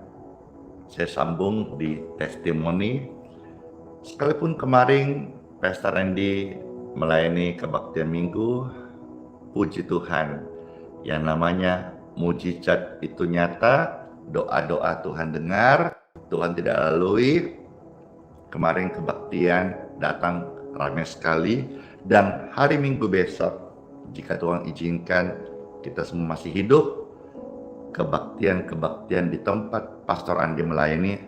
saya sambung di testimoni. Sekalipun kemarin Pastor Andy melayani kebaktian minggu, puji Tuhan, yang namanya mujizat itu nyata, doa-doa Tuhan dengar, Tuhan tidak lalui. Kemarin kebaktian datang ramai sekali, dan hari Minggu besok, jika Tuhan izinkan kita semua masih hidup, kebaktian di tempat Pastor Andy melayani,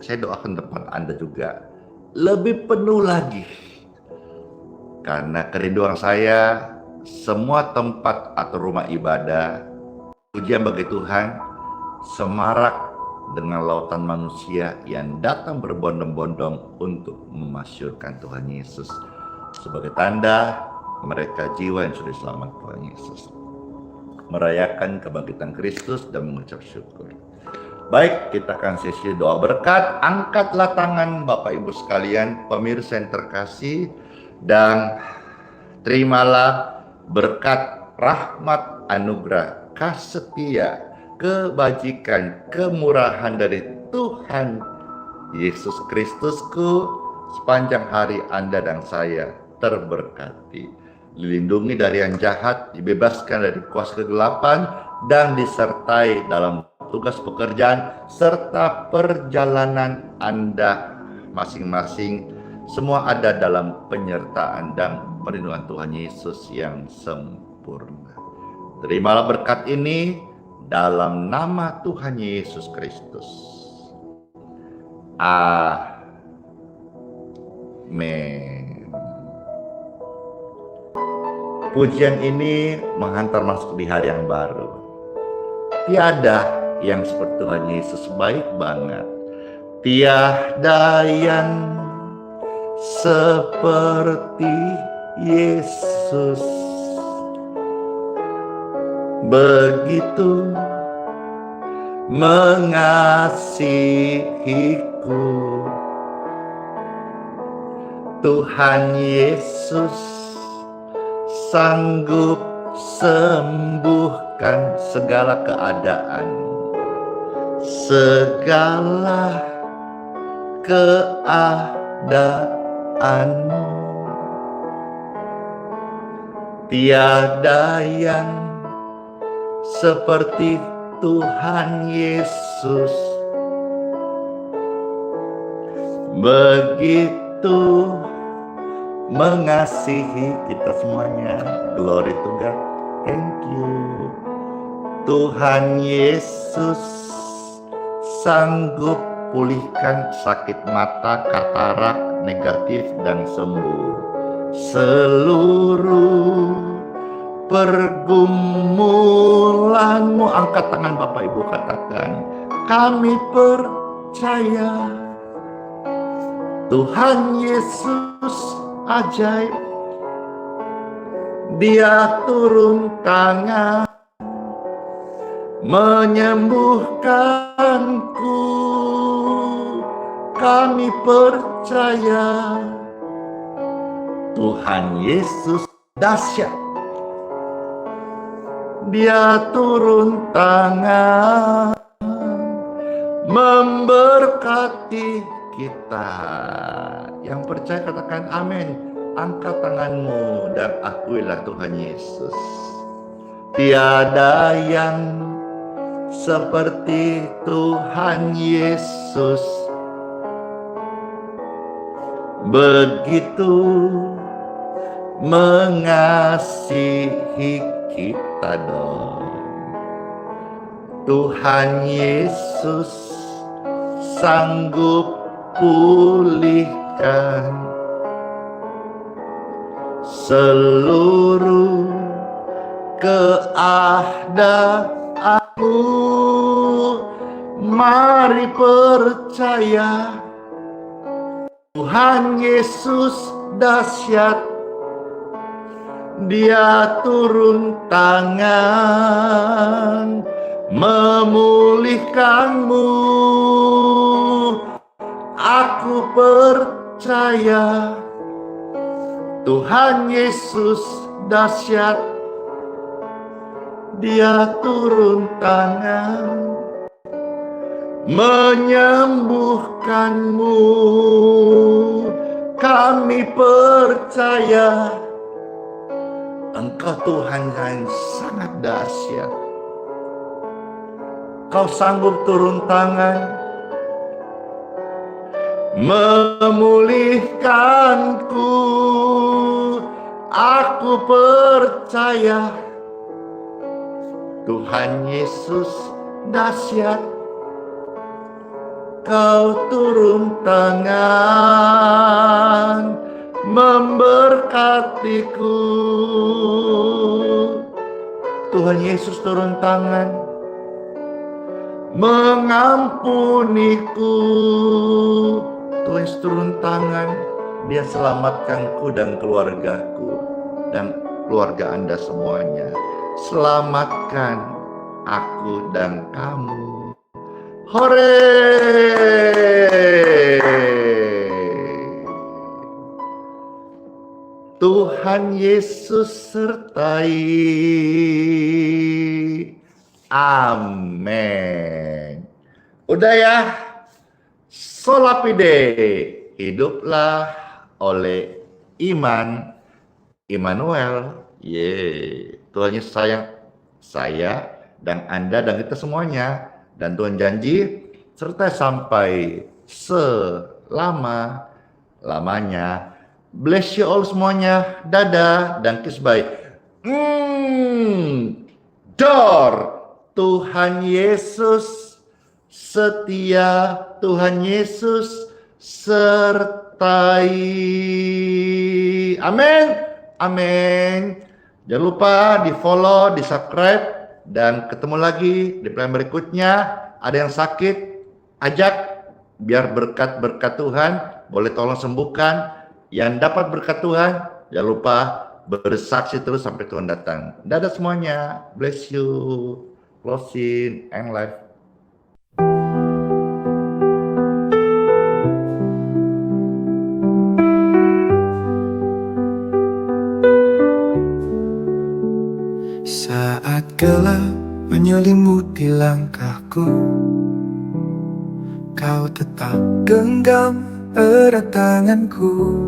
saya doakan tempat Anda juga lebih penuh lagi. Karena kerinduan saya, semua tempat atau rumah ibadah, pujian bagi Tuhan, semarak dengan lautan manusia yang datang berbondong-bondong untuk memasyurkan Tuhan Yesus. Sebagai tanda mereka jiwa yang sudah selamat Tuhan Yesus. merayakan kebangkitan Kristus dan mengucap syukur. Baik, kita akan sesi doa berkat. Angkatlah tangan Bapak Ibu sekalian, pemirsa yang terkasih, dan terimalah berkat rahmat anugerah, kasih setia, kebajikan, kemurahan dari Tuhan Yesus Kristusku. Sepanjang hari Anda dan saya terberkati, dilindungi dari yang jahat, dibebaskan dari kuasa kegelapan, dan disertai dalam tugas pekerjaan serta perjalanan Anda masing-masing. Semua ada dalam penyertaan dan perlindungan Tuhan Yesus yang sempurna. Terimalah berkat ini dalam nama Tuhan Yesus Kristus. Amin. Pujian ini menghantar masuk di hari yang baru. Tiada yang seperti Tuhan Yesus, baik banget. Tiada yang seperti Yesus, begitu mengasihiku. Tuhan Yesus sanggup sembuhkan segala keadaan, segala keadaanmu. Tiada yang seperti Tuhan Yesus, begitu mengasihi kita semuanya. Glory to God. Thank you. Tuhan Yesus sanggup pulihkan sakit mata, katarak, negatif, dan sembuh seluruh pergumulanmu. Angkat tangan Bapak Ibu, katakan, kami percaya Tuhan Yesus ajaib. Dia turun tangan menyembuhkanku. Kami percaya Tuhan Yesus dahsyat. Dia turun tangan memberkati kita. Yang percaya katakan amin. Angkat tanganmu dan akuilah Tuhan Yesus. Tiada yang seperti Tuhan Yesus, begitu mengasihi kita dong. Tuhan Yesus sanggup pulihkan seluruh keadaanmu. Mari percaya Tuhan Yesus dahsyat. Dia turun tangan memulihkanmu. Aku percaya Tuhan Yesus dahsyat. Dia turun tangan menyembuhkanmu. Kami percaya Engkau Tuhan yang sangat dahsyat. Kau sanggup turun tangan memulihkanku. Aku percaya Tuhan Yesus dahsyat. Kau turun tangan memberkatiku. Tuhan Yesus turun tangan mengampuniku. Tuhan Yesus turun tangan, Dia selamatkanku dan keluargaku dan keluarga Anda semuanya. selamatkan aku dan kamu. Hore! Tuhan Yesus sertai. Amin. Udah ya. Sola Fide. Hiduplah oleh iman. Immanuel. Tuhan Yesus sayang saya dan Anda dan kita semuanya. Dan Tuhan janji serta sampai selama-lamanya. Bless you all semuanya. Dadah dan kiss bye. Dor. Tuhan Yesus setia. Tuhan Yesus sertai. Amin. Amin. Jangan lupa di follow, di subscribe. Dan ketemu lagi di plan berikutnya. Ada yang sakit, ajak. Biar berkat-berkat Tuhan boleh tolong sembuhkan. Yang dapat berkat Tuhan, jangan lupa bersaksi terus sampai Tuhan datang. Dadah semuanya. Bless you. Closing and live. Saat gelap menyelimuti langkahku, kau tetap genggam erat tanganku.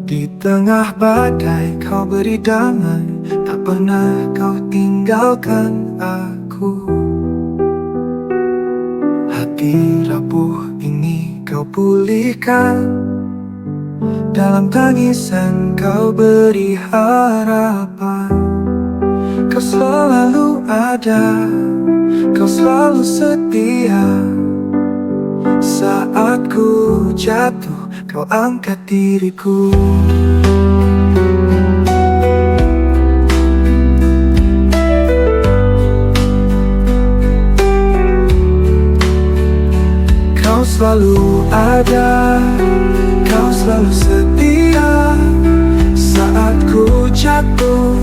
Di tengah badai kau beri damai, tak pernah kau tinggalkan aku. Hati rapuh ini kau pulihkan, dalam tangisan kau beri harapan. Kau selalu ada, kau selalu setia. Saat ku jatuh, kau angkat diriku. Kau selalu ada, kau selalu setia. Saat ku jatuh,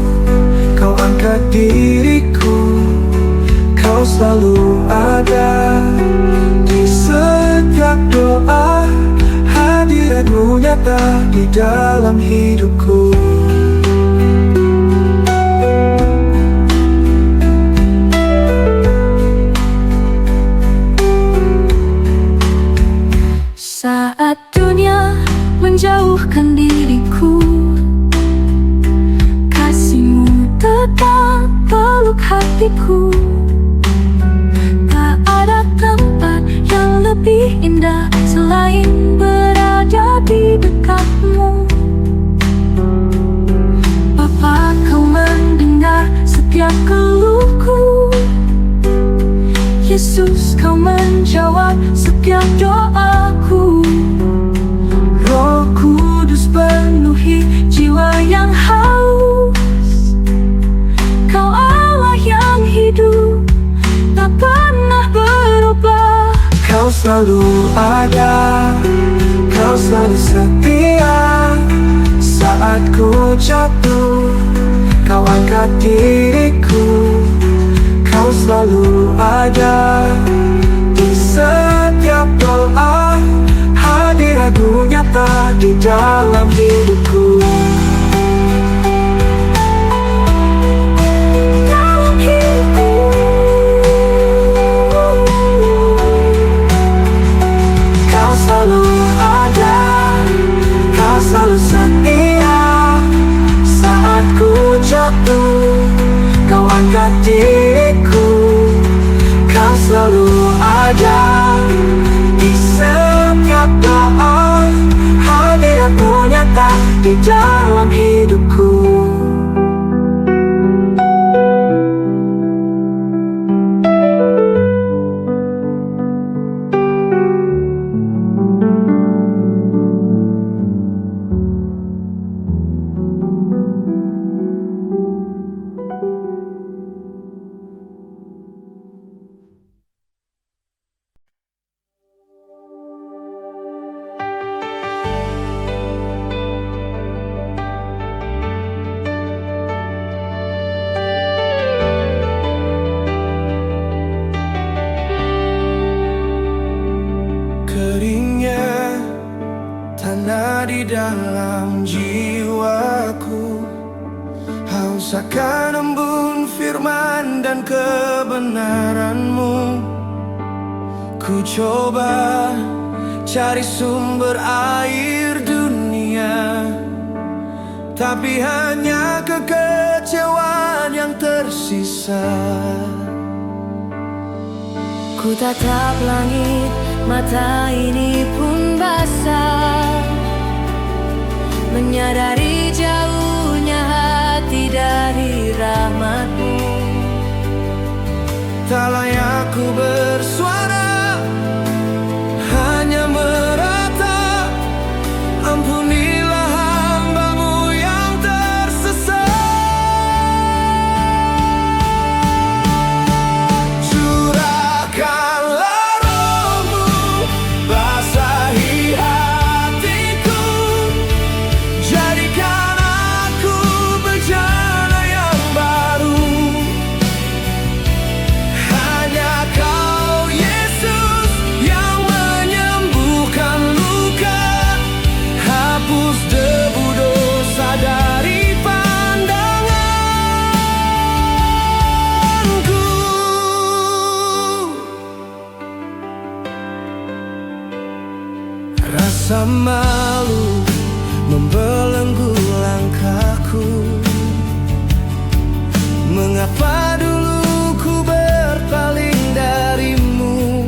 kau angkat diriku. Kau selalu ada di setiap doa. Hadiratmu nyata di dalam hidupku. Saat dunia menjauhkan diriku, kasih-Mu tetap peluk hatiku. Tak ada tempat yang lebih indah selain berada di dekat-Mu. Bapa, Kau mendengar setiap keluhku. Yesus, Kau menjawab setiap doaku. Roh Kudus penuhi jiwa yang haus. Kau Allah yang hidup, tak pernah berubah. Kau selalu ada, kau selalu setia. Saat ku jatuh, kau angkat diriku. Kau selalu ada di setiap doa. Hadirat-Mu nyata di dalam hidupku. Selalu setia. Saat ku jatuh, kau angkat diriku. Kau di dalam jiwaku, haus akan embun firman dan kebenaran-Mu. Ku coba cari sumber air dunia, tapi hanya kekecewaan yang tersisa. Ku tatap langit, mata ini pun basah, menyadari jauhnya hati dari rahmat-Mu. Tak layak ku bersuara, hanya meratap. Ampunilah hamba-Mu yang tersesat. Curahkanlah Roh-Mu, basahi hatiku, jadikan aku bejana yang baru. Hanya Kau Yesus yang menyembuhkan luka, hapus debu dosa dari pandanganku. Rasa malu membelenggu langkahku. Mengapa dulu ku berpaling dari-Mu?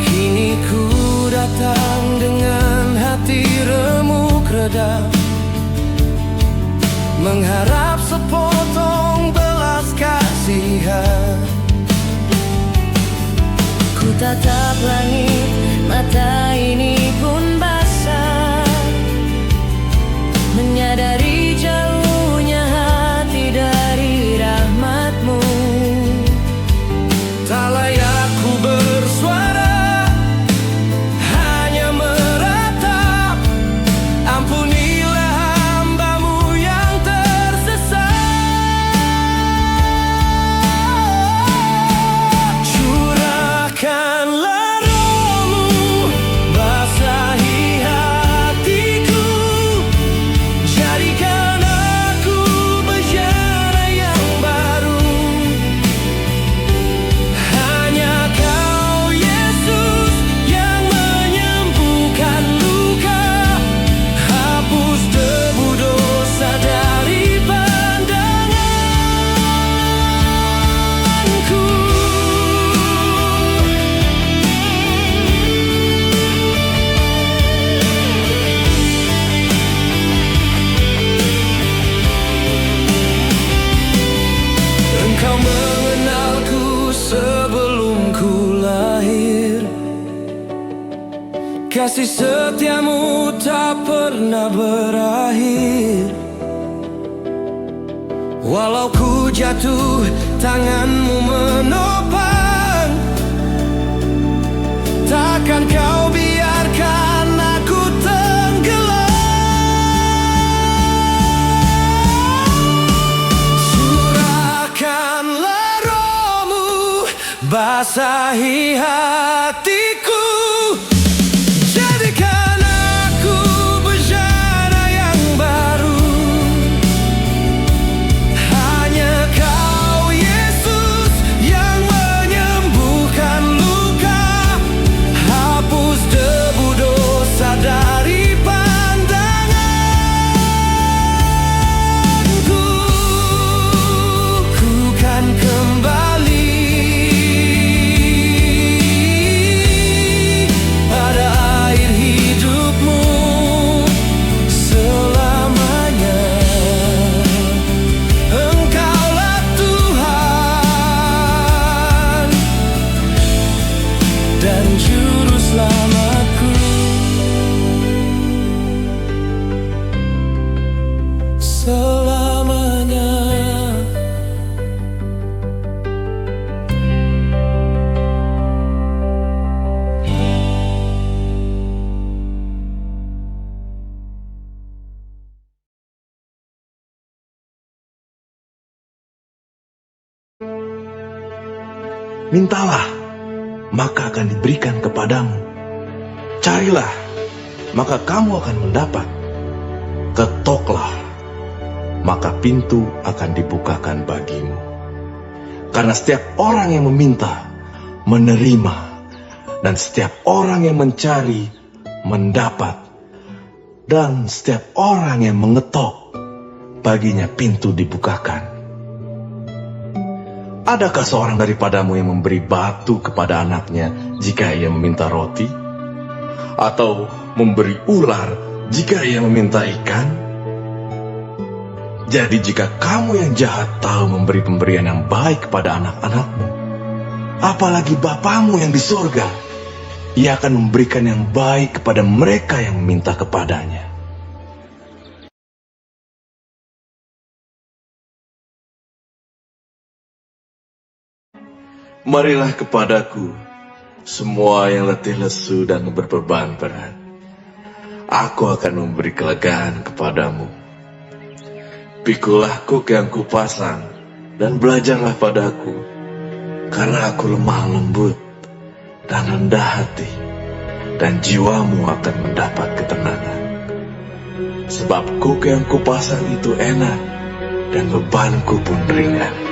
Kini ku datang dengan hati remuk redam, mengharap sepotong belas kasihan. Ku tatap langit, mata ini pun basah, menyadari jauhnya hati dari rahmat-Mu. Tak layak ku bersuara, hanya meratap. Ampunilah hamba-Mu yang tersesat. Curahkanlah Roh-Mu, basahi hatiku, jadikan aku bejana yang baru. Hanya Kau Yesus yang menyembuhkan luka, hapus debu dosa dari pandanganku. Engkau mengenalku sebelum ku lahir, kasih setia-Mu tak pernah berakhir. Walau ku jatuh, tangan-Mu menopang. Takkan Kau biarkan aku tenggelam. Curahkanlah Roh-Mu, basahi hatiku, jadikan aku bejana yang baru. Hanya Kau Yesus yang menyembuhkan luka, hapus debu dosa dari pandanganku. Ku kan kembali pada air hidup-Mu selamanya. Engkaulah Tuhan dan Juru Selamatku selamanya. Mintalah, maka akan diberikan kepadamu. Carilah, maka kamu akan mendapat. Ketoklah, maka pintu akan dibukakan bagimu. Karena setiap orang yang meminta, menerima, dan setiap orang yang mencari, mendapat. Dan setiap orang yang mengetok, baginya pintu dibukakan. Adakah seorang daripadamu yang memberi batu kepada anaknya jika ia meminta roti? Atau memberi ular jika ia meminta ikan? Jadi jika kamu yang jahat tahu memberi pemberian yang baik kepada anak-anakmu, apalagi Bapamu yang di surga, ia akan memberikan yang baik kepada mereka yang meminta kepadanya. Marilah kepadaku, semua yang letih lesu dan berbeban berat. Aku akan memberi kelegaan kepadamu. Pikulah kuk yang kupasang, dan belajarlah padaku, karena aku lemah lembut dan rendah hati, dan jiwamu akan mendapat ketenangan. Sebab kuk yang kupasang itu enak, dan bebanku pun ringan.